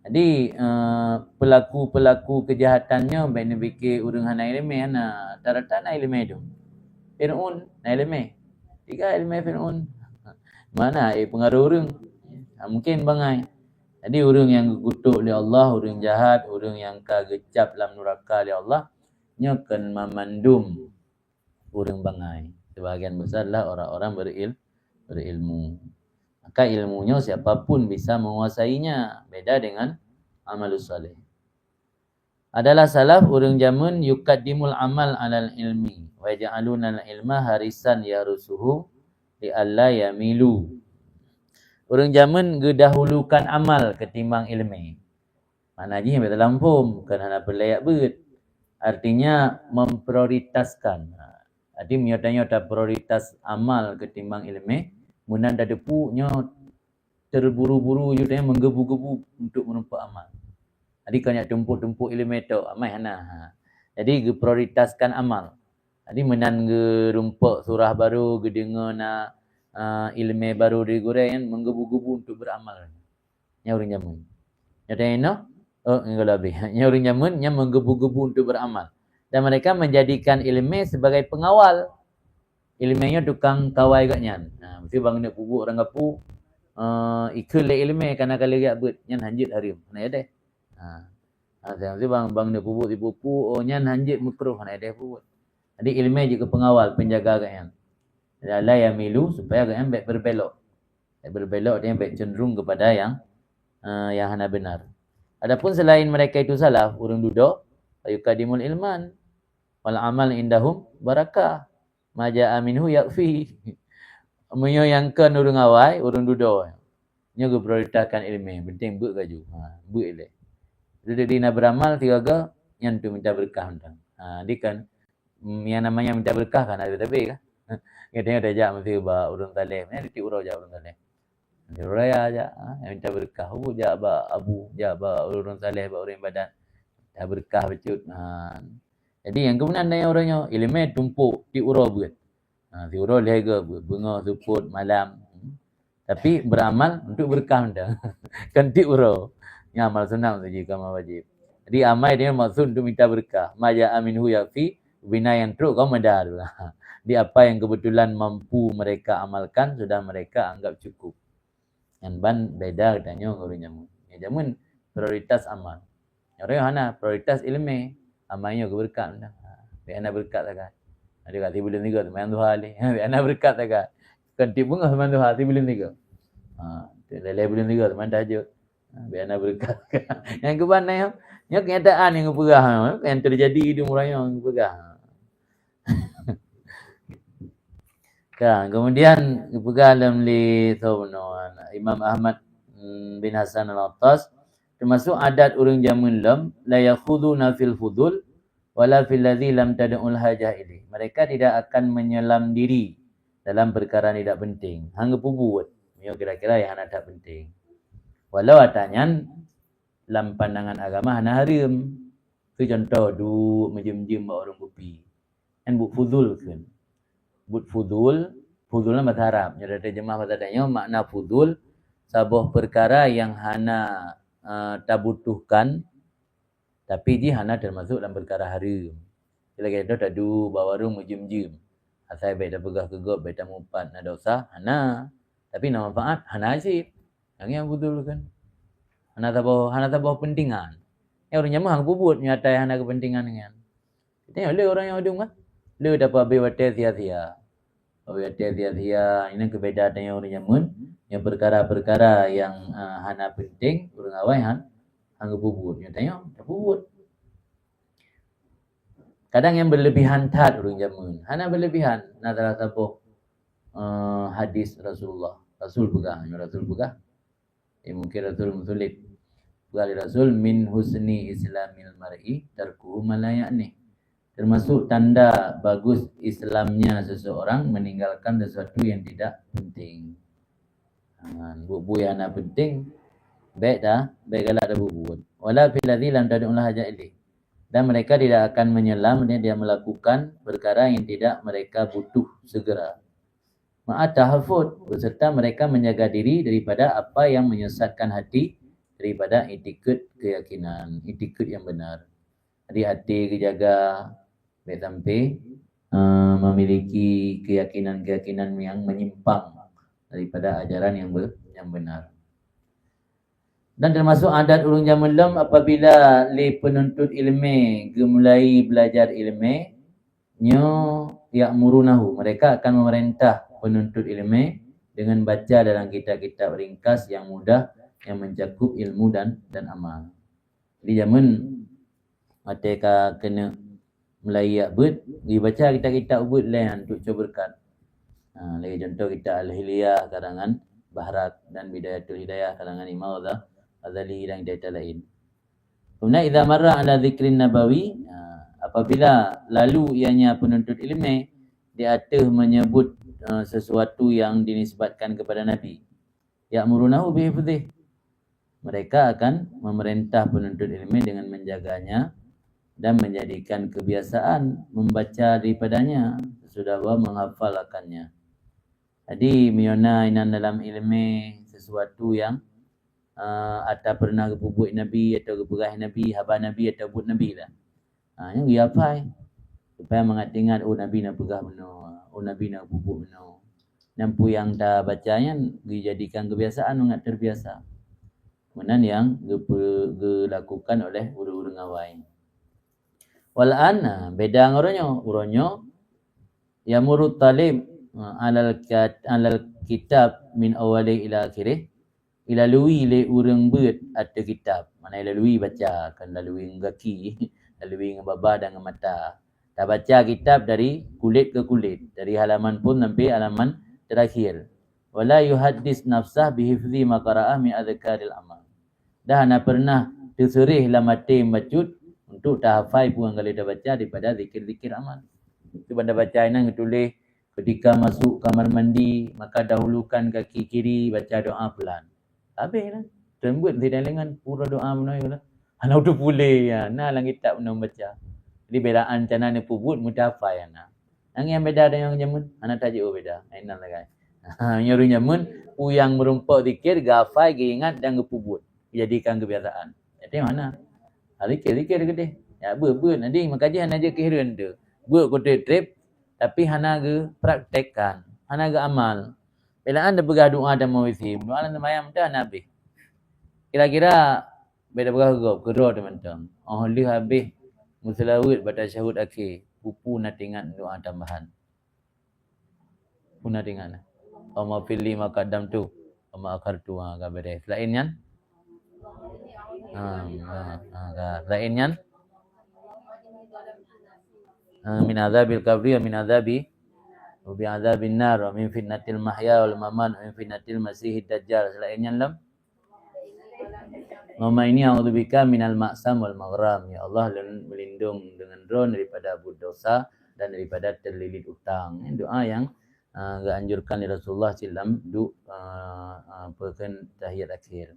Jadi pelaku-pelaku kejahatannya baik fikir urang hana ilmu hana taratan ilmu itu. Fir'aun ilmu. Tiga ilmu Fir'aun. Mana pengaruh urang? Mungkin bangai. Jadi orang yang kutuk oleh Allah, orang jahat, orang yang kagecap dalam neraka oleh Allah, nya akan memandum orang bangai. Sebahagian besarlah orang-orang berilmu. Maka ilmunya siapapun bisa menguasainya. Beda dengan amalus salih. Adalah salaf orang zaman yuqaddimul amal alal ilmi wa yaj'aluna al-ilma harisan yarusuhu li alla yamilu. Orang zaman gedahulukan amal ketimbang ilmu. Maknanya yang bertelampum bukan hanya berlayak ber. Artinya memprioritaskan. Jadi menyatanya ada prioritas amal ketimbang ilmu. Munan dah depunya terburu-buru juga menggebu-gebu untuk menumpak amal. Jadi banyak tumpuk-tumpuk ilmu itu amal hana. Jadi prioritaskan amal. Jadi menan ge rumpuk surah baru ge dengar nak ilmu baru digoreng kan menggebu-gebu untuk beramal. Nya orang zaman. Nyata ino enggak lebih. Nya orang zaman nya menggebu-gebu untuk beramal. Dan mereka menjadikan ilmu sebagai pengawal. Ilmunya tukang kawai gaknya. Mesti bang nak pupuk orang gapu ikut le ilmu kana kali gak bet nyan hanjit harim. Nah deh. Mesti bang nak pupuk dipupuk nyan hanjit makruh nah deh pupuk. Jadi ilmu juga pengawal, penjaga gaknya. La yamilu supaya gaknya baik berbelok. Baik berbelok dia baik cenderung kepada yang hana benar. Adapun selain mereka itu salaf, orang duduk ayukadimul ilman wal amal indahum barakah. Maja aminhu yakfi. Menyayangkan orang awai, orang duduk. Nya ge prioritaskan ilmu, penting buat gaju. Buat le. Jadi dina beramal tiga yang tu minta berkah undang. Di kan yang namanya minta berkah kan ada tapi kan. Kita ada ajak mesti ba urang talib. Ni ti urau ajak urang talib. Di raya aja yang minta berkah. Jak ba abu, jak ba urang talib, ba urang badan. Dah berkah becut. Jadi yang kemudian ada orangnya ilmu tumpuk ti urau buat. Ti urau lega buat bunga support malam. Tapi beramal untuk berkah dah. Kan ti urau. Yang amal sunat saja kama wajib. Jadi amal dia maksud untuk minta berkah. Maja aminhu yafi bina yang teruk kau medar. Di apa yang kebetulan mampu mereka amalkan sudah mereka anggap cukup. Yang ban beda katanya orang jamun. Yang jamun prioritas amal. Orang hana prioritas ilmu. Amalnya ke berkat dah. Biar anak berkat tak. Ada kat tiba bulan 3 teman Tuhan ni. Biar anak berkat tak. Kan tiba bunga teman Tuhan tiba bulan 3. Lelai bulan 3 teman tahajud. Biar anak berkat. Yang ke mana yang kenyataan yang perah. Yang terjadi di orang yang perah. Kan kemudian perah dalam li Imam Ahmad bin Hasan al-Attas termasuk adat orang zaman lam la yakhuduna fil fudul wala fil ladzi lam tad'ul hajah ilih. Mereka tidak akan menyelam diri dalam perkara tidak penting. Hang pubut. Yo kira-kira yang tak penting. Walau atanyan dalam pandangan agama hana haram. Itu contoh du menjem-jem orang kopi. Kan but fudul kan. But fudul, fudulnya bahasa Arab. Nya terjemah bahasa Arabnya makna fudul sebuah perkara yang hana tak butuhkan tapi dia hana termasuk dalam perkara haram. Bila kita tak du bawa warung menjem-jem. Asal baik dah pegah kegop, baik dah mumpat nak dosa, hana. Tapi nak manfaat, hana asyik. Yang betul kan. Hana tabah pentingan. Orang nyaman hang bubut nyatai hana kepentingan dengan. Tengok le orang yang adung kan. Le dapat habis watai sia-sia. Habis watai sia-sia. Ini kebedaan yang orang nyaman. Yang perkara-perkara yang hana penting, orang awai hang bubut. Tengok, tak bubut. Kadang yang berlebihan tat orang zaman. Hana berlebihan. Nak salah satu hadis Rasulullah. Rasul pegah. Rasul pegah. Mungkin Rasul musulib. Pegah Rasul min husni islamil mar'i tarkuhu malayani. Termasuk tanda bagus Islamnya seseorang meninggalkan sesuatu yang tidak penting. Bu yang nak penting baik dah, baik galak dah buat. Wala fil ladzi lam tad'ulah haja ilih. Dan mereka tidak akan menyelam dia melakukan perkara yang tidak mereka butuh segera. Ma'at tahafud, beserta mereka menjaga diri daripada apa yang menyesatkan hati daripada itikad keyakinan, itikad yang benar. Jadi hati kejaga baik sampai memiliki keyakinan-keyakinan yang menyimpang daripada ajaran yang benar. Dan termasuk adat ulun zaman lem apabila li penuntut ilmu gemulai belajar ilmu nyo ya'murunahu, mereka akan memerintah penuntut ilmu dengan baca dalam kitab-kitab ringkas yang mudah yang mencakup ilmu dan amal. Di zaman mereka kena melayak bud, dibaca kitab-kitab bud lain untuk coba berkat. Lagi contoh kitab Al-Hiliyah karangan Bahrat dan Bidayatul Hidayah karangan Imam Ghazali dan kitab lain. Kemudian idza marra ala zikrin nabawi, apabila lalu ianya penuntut ilmu di atas menyebut sesuatu yang dinisbatkan kepada Nabi, ya'murunahu bihifdzih, mereka akan memerintah penuntut ilmu dengan menjaganya dan menjadikan kebiasaan membaca daripadanya sesudah menghafalkannya. Jadi miona inan dalam ilmu sesuatu yang atau pernah kebubuk Nabi atau keberah Nabi, haba Nabi atau but Nabi lah. Yang dia apa? Supaya mengingat Nabi nak pegah benar, Nabi nak bubuk benar. Nampu yang dah bacanya dijadikan kebiasaan mengat terbiasa. Kemudian yang dilakukan oleh guru-guru ngawai. Wal'an beda uronyo yamurut talib alal kitab min awali ila akhirih, ilalui le urang beut atau kitab. Mana ilalui baca, kan lalui ngaki, lalui ngebabah dan ngemata. Dah baca kitab dari kulit ke kulit, dari halaman pun sampai halaman terakhir. Wala yuhaddis nafsah bihifzi maqara'ah min adhkaril amal. Dah nak pernah terserih lah mati bacut untuk tahafai pun kalau dah baca daripada zikir-zikir amal. Itu pada baca ini tulis ketika masuk kamar mandi, maka dahulukan kaki kiri, baca doa pelan. Habislah. Tembut tidak dengan pura doa menaik lah. Anak tu boleh ya. Nah langit tak pernah baca. Jadi bedaan cana ni pubut mutafai ana. Yang beda dengan yang jamun, anak tajuk beda. Ainan lah guys. Nyoru jamun yang merumpak zikir, gafai, ingat dan gepubut. Jadikan kebiasaan. Jadi mana? Zikir gede. Ya ber nanti makaji hana je kehidupan tu. Ber kote trip tapi hana ge praktekkan. Hana ge amal. Bila anda pegah doa dan mawisim, doa dan mayam dah nabi. Kira-kira beda pegah gerok teman-teman. Oh li habis muslawat pada syahud akhir. Pupu nak ingat doa tambahan. Puna ingat. Amma fili makadam tu. Amma akhar tu kabare. Selainnya selainnya min azabil qabri wa min azabi wa bi azabin nar wa min fitnatil mahya wal mamat wa min fitnatil masihid dajjal. Selainnya lam Mama ini a'udzubika minal ma'sam wal maghram. Ya Allah, berlindung dengan drone daripada dosa dan daripada terlilit utang. Doa yang dianjurkan oleh Rasulullah SAW perken tahiyat akhir.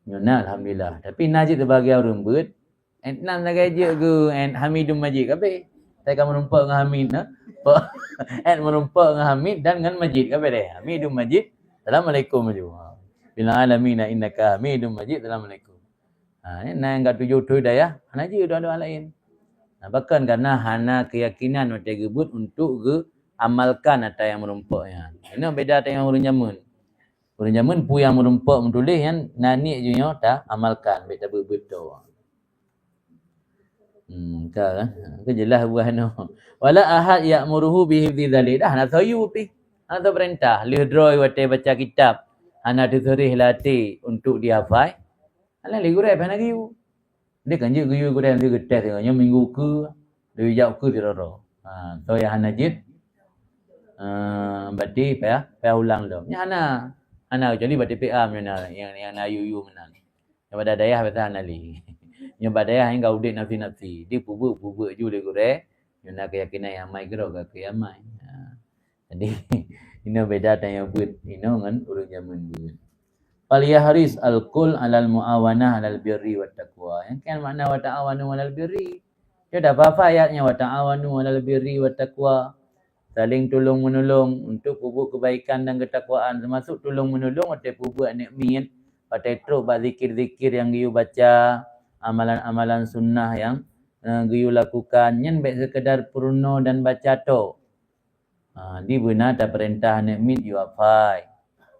Nyona alhamdulillah. Tapi najib sebagai orang rembut, enam lagi je ke Hamidum Majid kabe. Saya akan merumpak dengan Hamid nah. Merumpak dengan Hamid dan dengan Majid kabe deh. Hamidum Majid. Assalamualaikum juga. Bila alamina innaka Hamidum Majid. Assalamualaikum. Ini enggak tujuh daya, hana je doa-doa lain. Bahkan karena hana keyakinan macam gebut untuk ke amalkan atau yang merumpaknya. Ini beda dengan orang zaman. Orang zaman pu yang merumpak menulis yang nani je tak amalkan, beta betul. Kan? Ke jelas buah no. Wala ahad ya'muruhu bihifdzi dzalik. Dah nak sayu pi. Ana perintah, lih droi wate baca kitab. Ana diserih latih untuk dihafal. Ala li gurau apa nak giu. Dia kan je giu gurau dia getas tengoknya minggu ke dia jauh ke diroro. So ya hanajid berarti payah ulang dah. Nya ana jadi berarti PA mana yang ayu menan. Yang pada dayah betul anali. Yang pada dayah hingga udik nafsi. Dia pubuk je le gurau. Yang nak keyakinan yang mai gerok ke yang mai. Jadi ini beda tanya buat ini dengan urang zaman buat. Faliyahris al-kul alal muawanah alal birri wat taqwa. Yang kan makna wa ta'awanu alal birri. Dia dah apa ayatnya wa ta'awanu alal birri wat taqwa. Saling tolong menolong untuk pupuk kebaikan dan ketakwaan, termasuk tolong menolong atau pupuk nikmat atau terus zikir-zikir yang you baca, amalan-amalan sunnah yang you lakukan, nyen baik sekadar purno dan baca to. Di benar ada perintah nikmat you hafai.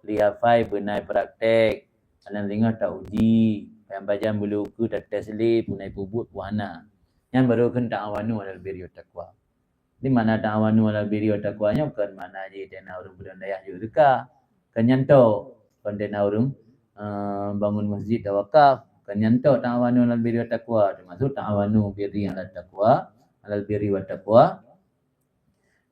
Li hafai benar praktek. Alam dengar tak uji, yang baca bulu ku tak tasli punai pupuk puana. Yang baru kena awanu alal birri wat taqwa. Di mana ta'awanu alal birri wat taqwanya bukan makna je tena urang berdaya juga. Kenyanto kontena urang bangun masjid tawakaf, kenyanto ta'awanu alal birri wat taqwa, termasuk ta'awanu birri alal taqwa, alal birri wat taqwa.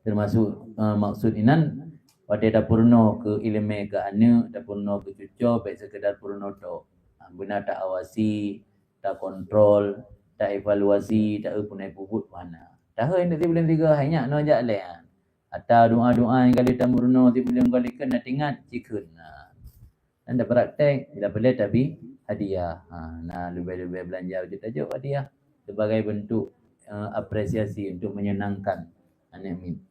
Termasuk maksud inan pada dapurno ke ilmu ke anu, dapurno ke cucu, baik sekedar purno to. Benar tak awasi, tak kontrol, tak evaluasi, tak punai puput mana. Tahu ini bulan 3 hanya no ajak le. Atau doa-doa yang kali tamurno di bulan kali kan nak ingat cikun. Dan dah praktek bila boleh tapi hadiah. Nah lebih-lebih belanja kita tajuk hadiah sebagai bentuk apresiasi untuk menyenangkan anak min.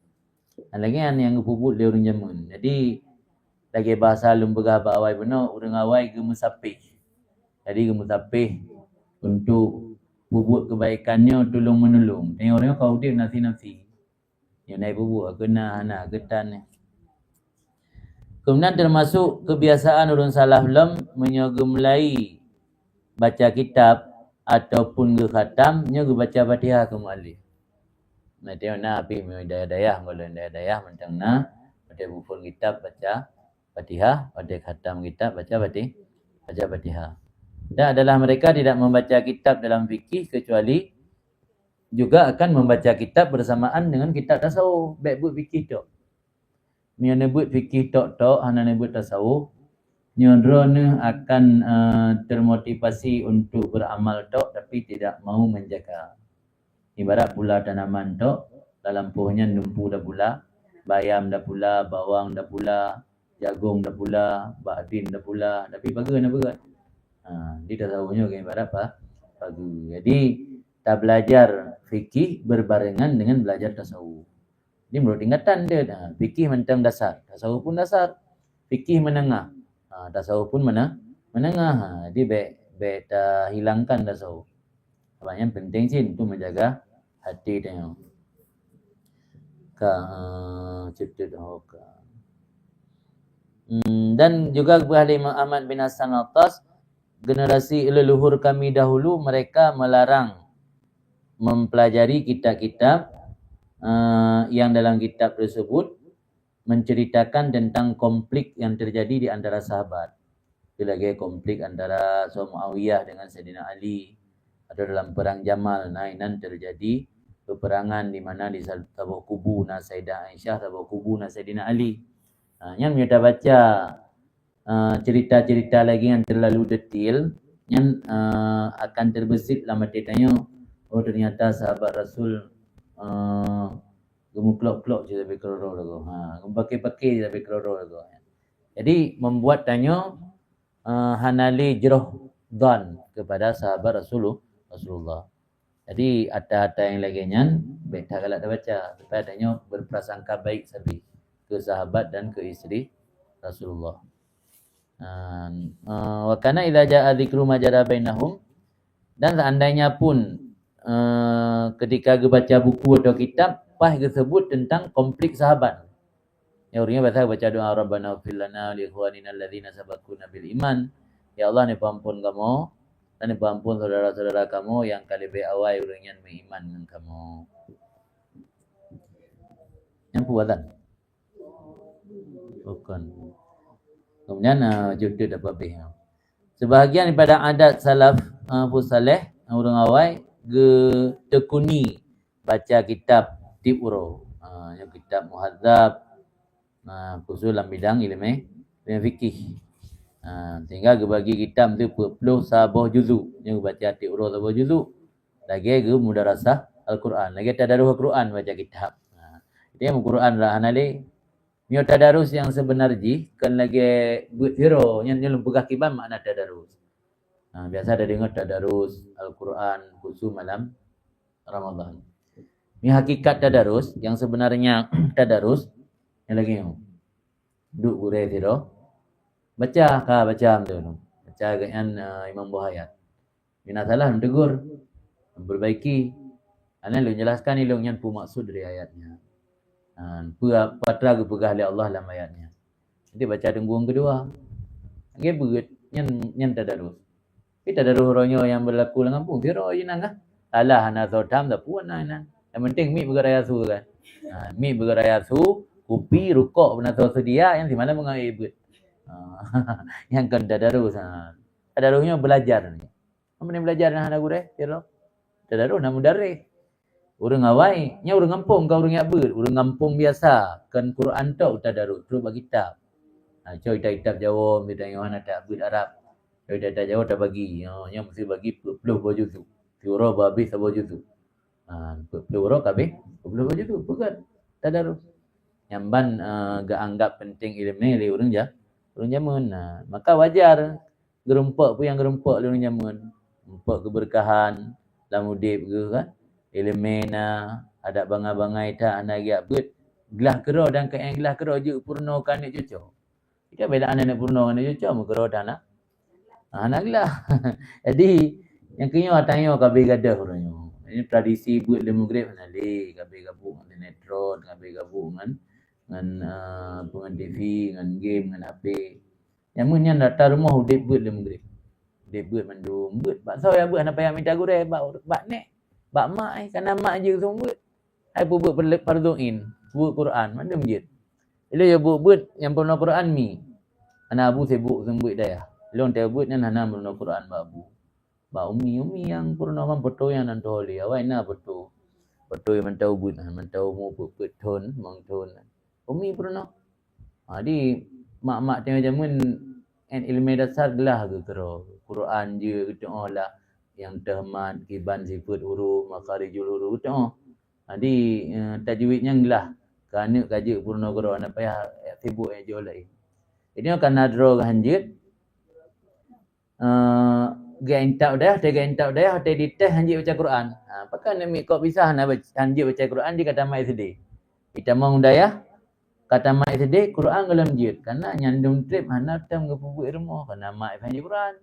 Lagi yang puput dia orang jamun. Jadi lagi bahasa lembaga awai benar orang awai ke musafir. Jadi ke musafir untuk bubuk kebaikannya tolong menolong. Tengok orang kau dia nafsi-nafsi. Yang naik bubuk kena anak ketan. Kemudian termasuk kebiasaan orang salaf lam menyogemlai baca kitab ataupun ke khatam nya ke baca Fatihah ke muallif. Nah tengok nak api daya-daya kalau daya-daya macam na pada buku kitab baca Fatihah, pada khatam kitab baca Fatihah. Dan adalah mereka tidak membaca kitab dalam fikih kecuali juga akan membaca kitab bersamaan dengan kitab tasawuf. Baik buat fikih tok. Nyo nebut fikih tok hana nebut tasawuf. Nyo drone akan termotivasi untuk beramal tok tapi tidak mau menjaga. Ibarat pula tanaman tok dalam pohonnya numpu dah pula, bayam dah pula, bawang dah pula, jagung dah pula, badin dah pula, tapi bagus nak berat. Dia tasawufnya kayak ibarat apa? Bagus. Jadi tak belajar fikih berbarengan dengan belajar tasawuf. Ini menurut tingkatan dia. Fikih mentang dasar, tasawuf pun dasar. Fikih menengah, tasawuf pun menengah. Dia baik tak hilangkan tasawuf. Sebab yang penting sih untuk menjaga hati tengok. Cipta hoka. Dan juga kepada Imam Ahmad bin Hasan Al-Attas, generasi leluhur kami dahulu mereka melarang mempelajari kitab-kitab yang dalam kitab tersebut menceritakan tentang konflik yang terjadi di antara sahabat. Itu lagi konflik antara Muawiyah dengan Sayyidina Ali. Atau dalam perang Jamal, nan terjadi peperangan di mana di sebuah kubu Sayyidah Aisyah, sebuah kubu Sayyidina Ali. Yang kita baca cerita-cerita lagi yang terlalu detail yang akan terbesit dalam hati tanya, oh ternyata sahabat Rasul gemuk-klok-klok je tapi keroro lagu. Pakai-pakai je tapi keroro lagu. Jadi membuat tanya hanali jeroh dan kepada sahabat Rasulullah. Jadi ada yang lagi nyan baik tak galak baca supaya tanya berprasangka baik sabi ke sahabat dan ke isteri Rasulullah. Wa kana idza jaa dzikru majara bainahum, dan seandainya pun ketika baca buku atau kitab pas disebut tentang konflik sahabat. Ya orangnya baca doa Rabbana ighfir lana li ikhwanina alladzina sabaquna bil iman. Ya Allah ni ampun kamu dan ni ampun saudara-saudara kamu yang kali awal orangnya beriman dengan kamu. Yang puatan. Bukan. Kemudian judul dapat bih. Sebahagian daripada adat salaf saleh orang awai tekuni baca kitab Tiburo. Yang kitab Muhadzab, khusus dalam bidang ilmu fikih. Sehingga bagi kitab tu 40 sabah juzuk. Yang baca Tiburo sabah juzuk. Lagi mudarasah Al-Quran. Lagi tadaruh Al-Quran baca kitab. Dia Al-Quran lah hanali Mio tadarus yang sebenarnya kan lagi buat hero yang pegah kiban makna tadarus. Biasa ada dengar tadarus Al-Quran khusus malam Ramadan. Ini hakikat tadarus yang sebenarnya tadarus yang lagi yang duk gure hero baca tu. Baca dengan Imam Buhayat. Bina salah tegur, memperbaiki. Ana lu jelaskan ilung yang pu maksud dari ayatnya. Patra pegah oleh Allah dalam ayatnya. Nanti baca tengguang kedua. Dia begut yang tadarus. Kita tadarus ronyo yang berlaku dengan pun tiro je nang. Alah ana sotam dah puan nang. Yang penting mi beraya su kan. Mi beraya su, kupi rukuk benar sedia yang di mana mengai begut. Yang kan tadarus. Tadarusnya belajar ni. Apa ni belajar nah ada gure tiro. Tadarus nak mudarris. Urang awai, nya urang kampung kau urang yak ber, urang kampung biasa kan Quran tok tadarus terus bagi kitab. Coy kitab Jawa mi tengok ana tak ber Arab. Coy kitab Jawa tak bagi. Nya mesti bagi 20 baju tu. Tiura habis baju tu. 20 kabeh 20 baju tu bukan tadarus. Yang ban gak anggap penting ilmu ni urang ja. Urang zaman. Maka wajar gerempok pun yang gerempok urang zaman. Gerempok keberkahan dalam udip ke kan. Elemena ada bangai-bangai tak anak giat bet gelah kero dan ke yang gelah kero je purnokan ni cucu. Kita bela anak purno kan cucu mu kero dah nak. Anak gelah. Jadi yang kenyo atanyo kabeh gadah orangnya. Ini tradisi buat le maghrib nali kabeh gabung dengan sinetron, kabeh gabung dengan TV, dengan game, dengan HP. Yang mun yang datang rumah udip buat le maghrib. Udip buat mandum buat. Bakso ya buat apa yang minta gure bak nek. Bak mak kan mak je semua. Ai buat farduin, buat Quran, mana masjid. Bila ya buat yang pernah Quran mi. Anak abu sibuk sembuh dah ya. Long dia buat nan hana pernah Quran ba abu. Ba umi yang pernah kan betul yang nan toli. Awai na betul. Betul yang tahu buat, man tahu mu buat ton, mang ton. Umi pernah. Di mak-mak tengah zaman en ilmu dasar gelah ke kero. Quran je kita lah. Yang terhmat, kiban sifat huruf, makarijul huruf tu. Jadi tajwidnya gelah. Kerana kaji purna guru anak payah sibuk yang jual lain. Ini akan nadro hanjit. Gaintau dah, ada di teh hanjit baca Quran. Pakai nak kau bisa hanjit baca Quran di kata mai sedih. Kita mau daya kata mai sedih Quran dalam jid. Karena nyandung trip hana tam ngepubuh ilmu karena mai hanjit Quran.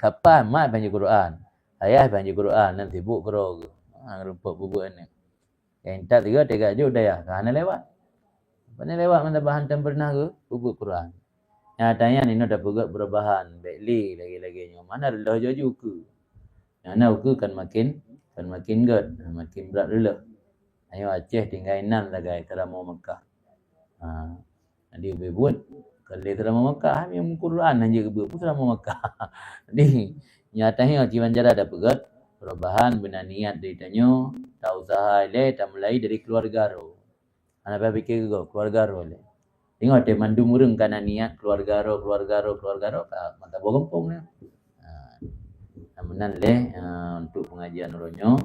Kapan mak baca Quran? Ayah baca Quran nanti sibuk kero. Rumput bubuk ni. Yang tak tiga je udah ya. Kerana lewat. Mana lewat mana bahan tam pernah ke bubuk Quran. Nyatanya ni dah buat perubahan. Baikli lagi-lagi nyo. Mana dah jauh ke. Mana uku kan makin gad, makin berat dulu. Ayo Aceh tinggal 6 lagi terama Mekah. Jadi buat kalau terama Mekah, yang Quran aja ke buat terama Mekah. Jadi nyatanya ciwan jara ada pegat perubahan benar niat dari tanyo, tak usaha le, tak mulai dari keluarga ro. Anak fikir ke keluarga ro le. Tengok ada mandum urang kana niat keluarga ro, mata bogompong ni. Namunan le untuk pengajian ronyo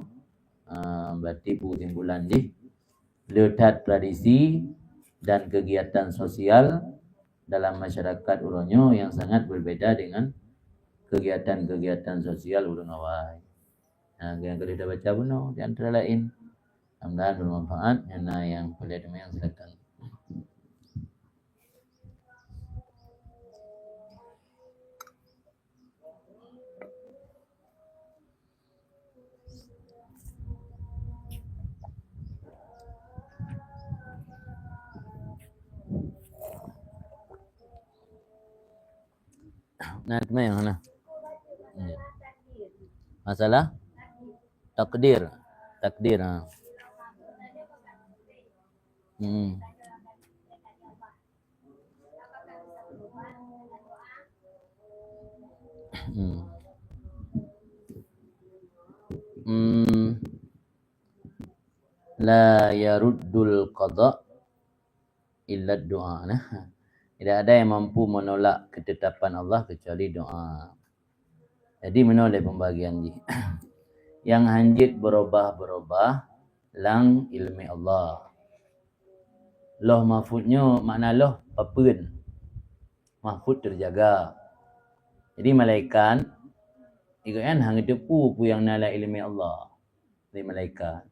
berarti kesimpulan je letak tradisi dan kegiatan sosial dalam masyarakat uronyo yang sangat berbeda dengan kegiatan-kegiatan sosial urang awai. Yang kalau kita baca pun di antara lain mudah-mudahan bermanfaat. Yang boleh yang silakan. Nah, yang mana? Masalah takdir. La yaruddul qada illa doa. Tidak ada yang mampu menolak ketetapan Allah kecuali doa. Jadi menolak pembagian ni. Yang hanjit berubah lang ilmi Allah. Lauh mahfudnya makna lauh papeun. Mahfud terjaga. Jadi malaikat ikan hang depu pu yang nala ilmi Allah. Dari malaikat.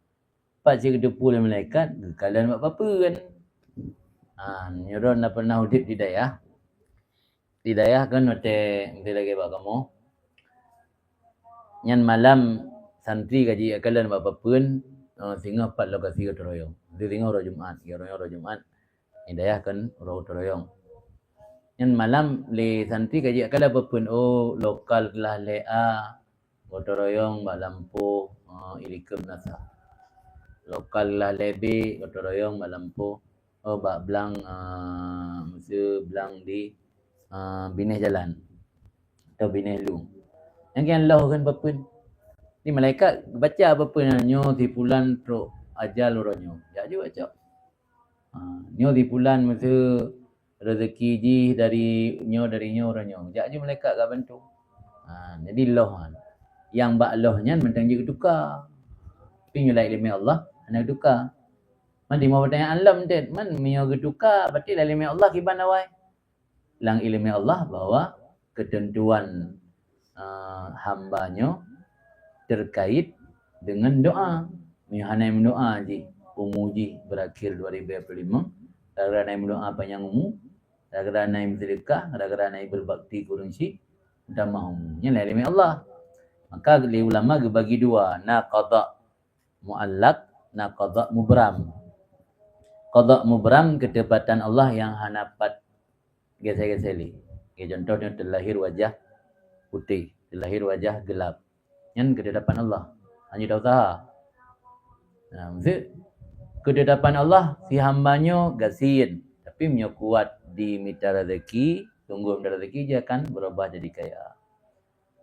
Pak cik depu dari malaikat, kalian buat papeun. Nyoron nak pernah udip di dayah. Di dayah kan nanti lagi buat kamu. Nyan malam santri kaji kalian buat papeun. Sehingga 4 lokasi ke teroyong. Di sehingga orang Jumaat. Orang Jumaat. Di dayah kan orang teroyong. Yang malam le santri kaji kala berpun lokal kelah lea gotoroyong bak lampu ilikum nasa. Lokal kelah lebe gotoroyong bak lampu bak belang mesti belang di bineh jalan atau bineh lu. Yang kian loh kan berpun. Ni malaikat baca berpun nyo di bulan pro ajal uronyo. Ya juga cok. Nyo di bulan mesti rezeki ji dari nyo orangnya. Jak je malaikat kat bantu. Jadi loh kan. Yang bak lohnya mentang je tukar. Tapi nyo ilmi Allah ana tukar. Man di mau pertanyaan alam den, man mio tukar berarti ilmi Allah kiban awai. Lang ilmi Allah bahwa ketentuan hambanya terkait dengan doa. Mio hanai mendoa ji. Umuji berakhir 2025. Gara-gara naik berdoa panjang umur, gara-gara naik bersedekah, gara-gara naik berbakti kurungsi, dan mahunya ilmi Allah. Maka ulama bagi dua, qada muallaq, qada mubram. Qada mubram ketepatan Allah yang hanapat gesel-geseli. Contohnya terlahir wajah putih, terlahir wajah gelap. Yang ketetapan Allah. Hanya dah usaha. Maksud ketetapan Allah si hambanya gasin, tapi punya kuat di mita rezeki, tunggu mita rezeki dia akan berubah jadi kaya.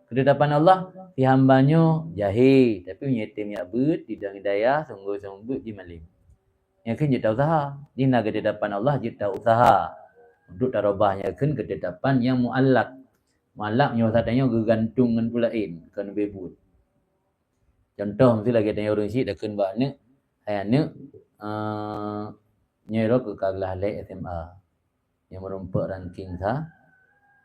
Ketetapan Allah si hambanya jahil, tapi punya timnya bet, tidak hidayah, sungguh-sungguh di malim. Yang kan kita usaha. Ini ketetapan Allah kita usaha untuk terubahnya kan ketetapan yang muallaq. Muallaq punya usahanya gegantung dengan pulain, kan bebut. Contoh mesti lagi tanya orang sik dah kan buat anak, anak nyerok ke kagelah le SMA yang merompak ranking sa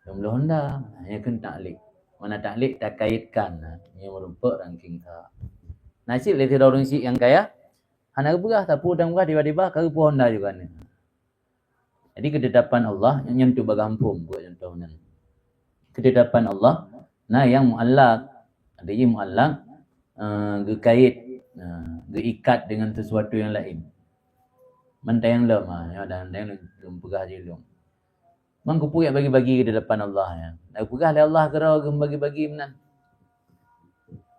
yang belum dah hanya kan taklik mana taklik tak kaitkan yang merompak ranking sa nasib le tidak orang sik yang kaya anak berah tak pun berah tiba-tiba kau pun Honda juga ni. Jadi ketetapan Allah yang nyentuh bagampung buat contohnya. Ketetapan Allah yang muallaq ada je muallaq gekait geikat dengan sesuatu yang lain. Mentayang lom dan lom pegah je lom. Mang kupu yang bagi-bagi ke depan Allah ya. Nak pegah le Allah kira gem bagi-bagi menan.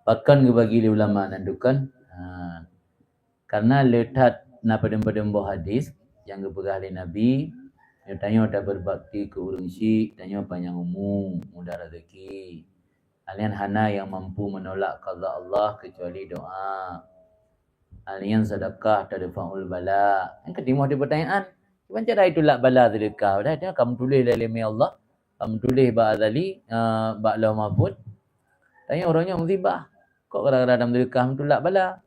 Bahkan ke bagi le ulama nandukan karena letat na padem-padem hadis yang ke pegah le Nabi yang tanya dah berbakti ke urang syik, tanya panjang umur, mudah rezeki. Kalian hana yang mampu menolak qada Allah kecuali doa. Alian sedekah tadfa'ul bala. Yang kedua ada pertanyaan, macam cara itulah bala sedekah? Dah kamu tulis dalam ilmu Allah, kamu tulis ba'adzali, ba'lau mahfud. Tanya orangnya musibah. Kok kadang-kadang sedekah mentolak bala?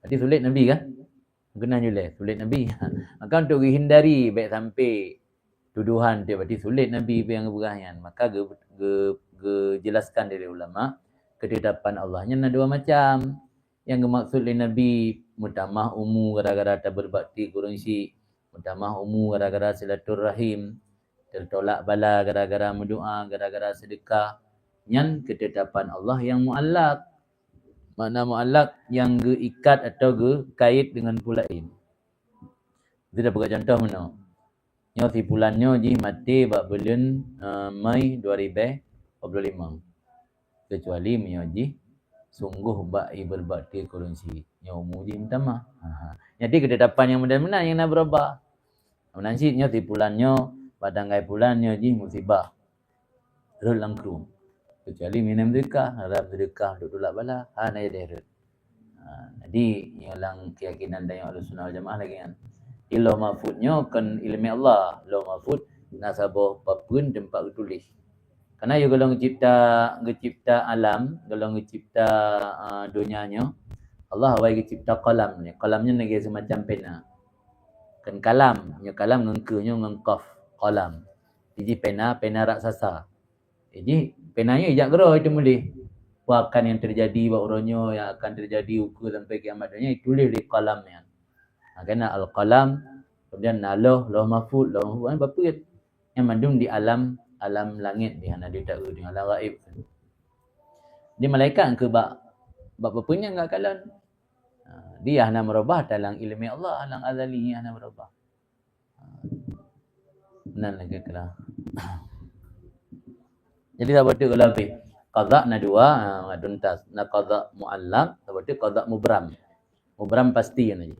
Berarti sulit Nabi kan? Kena jual sulit Nabi. Maka untuk dihindari baik sampai tuduhan dia berarti sulit Nabi yang berahyan. Maka jelaskan dari ulama ketetapan Allahnya ada dua macam. Yang maksud oleh Nabi mutamah umum gara-gara tak berbakti kurang isi, mutamah umum gara-gara silaturahim, tertolak bala gara-gara berdoa, gara-gara sedekah. Yang ketetapan Allah yang muallaq. Makna muallaq yang geikat atau gekait dengan pulain. Itu dah buat contoh mana? Nyo si bulannya ji mati bak bulan Mei 2025. Kecuali menyoji sungguh bak berbakti kurunsi. Nyo muji minta. Jadi ketetapan yang benar-benar yang nak berubah. Nanti nyo si bulannya padangkai bulannya ji musibah. Terus langkru. Kecuali minum sedekah, harap sedekah untuk tolak bala. Nak jadi harap. Jadi yang keyakinan dari Ahlussunnah wal Jamaah lagi kan. Ilau mahfudnya kan ilmi Allah. Ilau mahfud nasabah papun tempat tulis. Karena you kalau ngecipta alam, kalau ngecipta dunianya, Allah awal ngecipta qalam ni. Qalamnya lagi semacam pena. Kan kalam, nya kalam ngengkenya ngengkaf qalam. Jadi pena raksasa. Jadi penanya ijak gero itu mulih. Akan yang terjadi bauronyo yang akan terjadi ukur sampai kiamat dunia ditulis di qalamnya. Karena al-qalam kemudian naloh, loh mahfuz, loh mahfuz apa yang mandung di alam langit di hana di tahu di alam gaib. Di malaikat ke bab punya enggak kalan. Dia hana merubah dalam ilmu Allah, dalam azali hana merubah. Benar lagi kira. Jadi tak betul kalau lebih. Qadha na dua, tuntas. Na qadha mu'allaq, tak betul qadha mubram. Mubram pasti kan aja.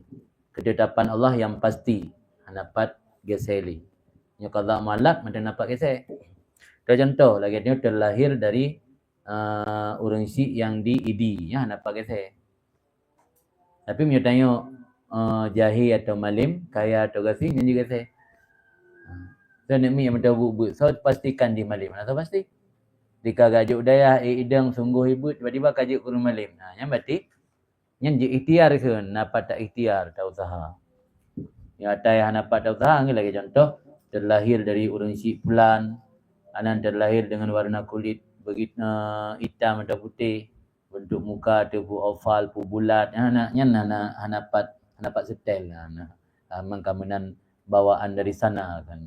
Ketetapan Allah yang pasti. Hanapat geseli. Nya qadha mu'allaq macam nampak gesel. Contoh lagi dia terlahir dari urangsi yang diidi, ya hanapak gesel. Tapi menyatanya jahi atau malim, kaya atau gasi, yang juga gesel. So nak mi yang betul but. So pastikan di malim. Atau pasti? Jika gajuk daya idang sungguh ibu tiba-tiba kajuk kurun malim. Yang berarti yang je ikhtiar ke dapat tak ikhtiar tak usaha. Ya ada yang dapat tak usaha ni lagi contoh terlahir dari urangsi fulan, anan terlahir dengan warna kulit begitu hitam atau putih, bentuk muka tu oval, bulat. Yang dapat setel nah. Mangkamenan bawaan dari sana kan.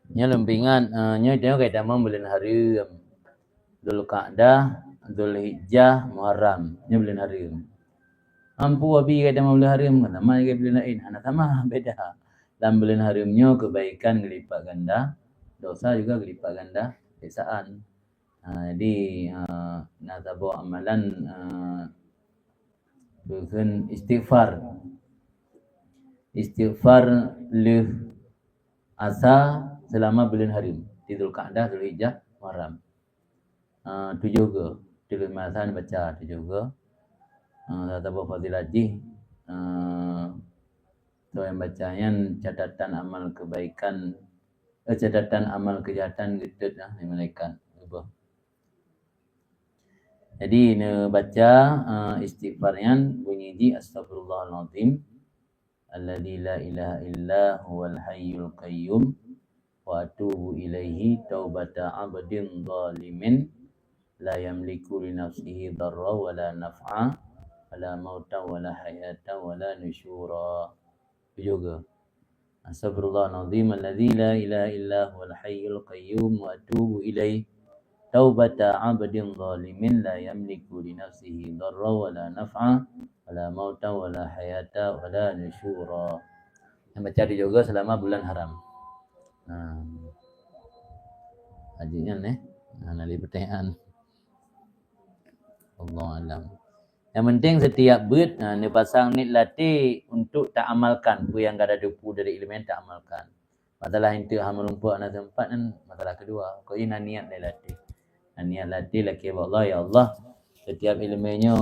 Nya lempingan nya tengok kaitan bulan haram. Dzulqa'dah, Dzulhijjah, Muharram. Nya bulan haram. Ampu abi kaitan bulan haram kan sama dengan bulan lain. Anak sama beda. Dalam bulan haramnya kebaikan gelipat ganda, dosa juga gelipat ganda siksaan. Jadi nak tabu amalan bukan istighfar. Istighfar leh asa selama bulan haram. Di Dzulqa'dah, Dzulhijjah, Muharram. Tu juga tulis masan baca tu juga. Tabu fadilatih so yang bacanya catatan amal kebaikan catatan amal kejahatan gitu lah di malaikat. Jadi ne baca istighfarnya bunyi di astagfirullahalazim alladzi la ilaha illa huwal hayyul qayyum wa atubu ilaihi taubata 'abdin zalimin la yamliku li nafsihi darra wala naf'a wala mauta wala hayata wala nusyura. Juga astagfirullahalazim alladzi la ilaha illa huwal hayyul qayyum wa atubu ilaihi taubata 'abdin zalimin la yamliku li nafsihi darra wala naf'a wala mauta wala hayata wala nusyura. Yang baca juga selama bulan haram. Hajinya nali pertanyaan. Allah alam. Yang penting setiap bud ni pasang ni latih untuk tak amalkan apa yang ada depu dari elemen tak amalkan. Masalah itu hang melumpuk anak tempat kan masalah kedua. Kau ini niat dia latih. Niat latih laki Allah ya Allah setiap ilmunya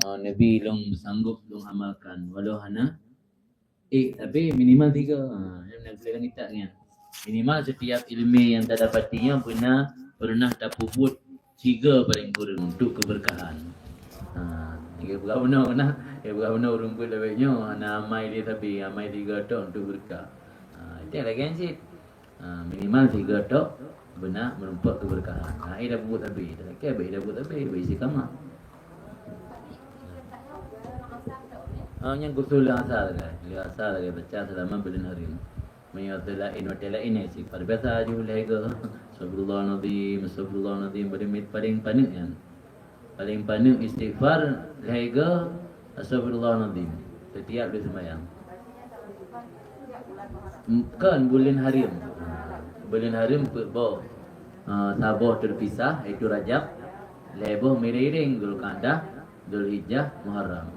Nabi long sanggup long amalkan walau hana tapi minimal 3. Yang nak belajar kita kan. Minimal setiap ilmu yang tak dapatinya pernah tak puput 3 paling kurang untuk keberkahan. Jika berapa benar rumput lebihnya amai dia tapi amai 3 tok untuk berkah. Itu lagi kan sih. Minimal 3 tok benar merumput keberkahan. Dah puput habis. Dah baik dah puput habis berisi kamar. Yang kusul asal kan. Dia asal lagi baca selama bulan hari. Menyatakan ini sih. Pada biasa aja lega. Astagfirullahalazim paling panik kan. Paling panik istighfar lega astagfirullahalazim setiap dia sembahyang. Kan bulan haram. bulan haram bo tabuh terpisah iaitu Rajab, leboh meriring Dzulqa'dah, Dzulhijjah, Muharram.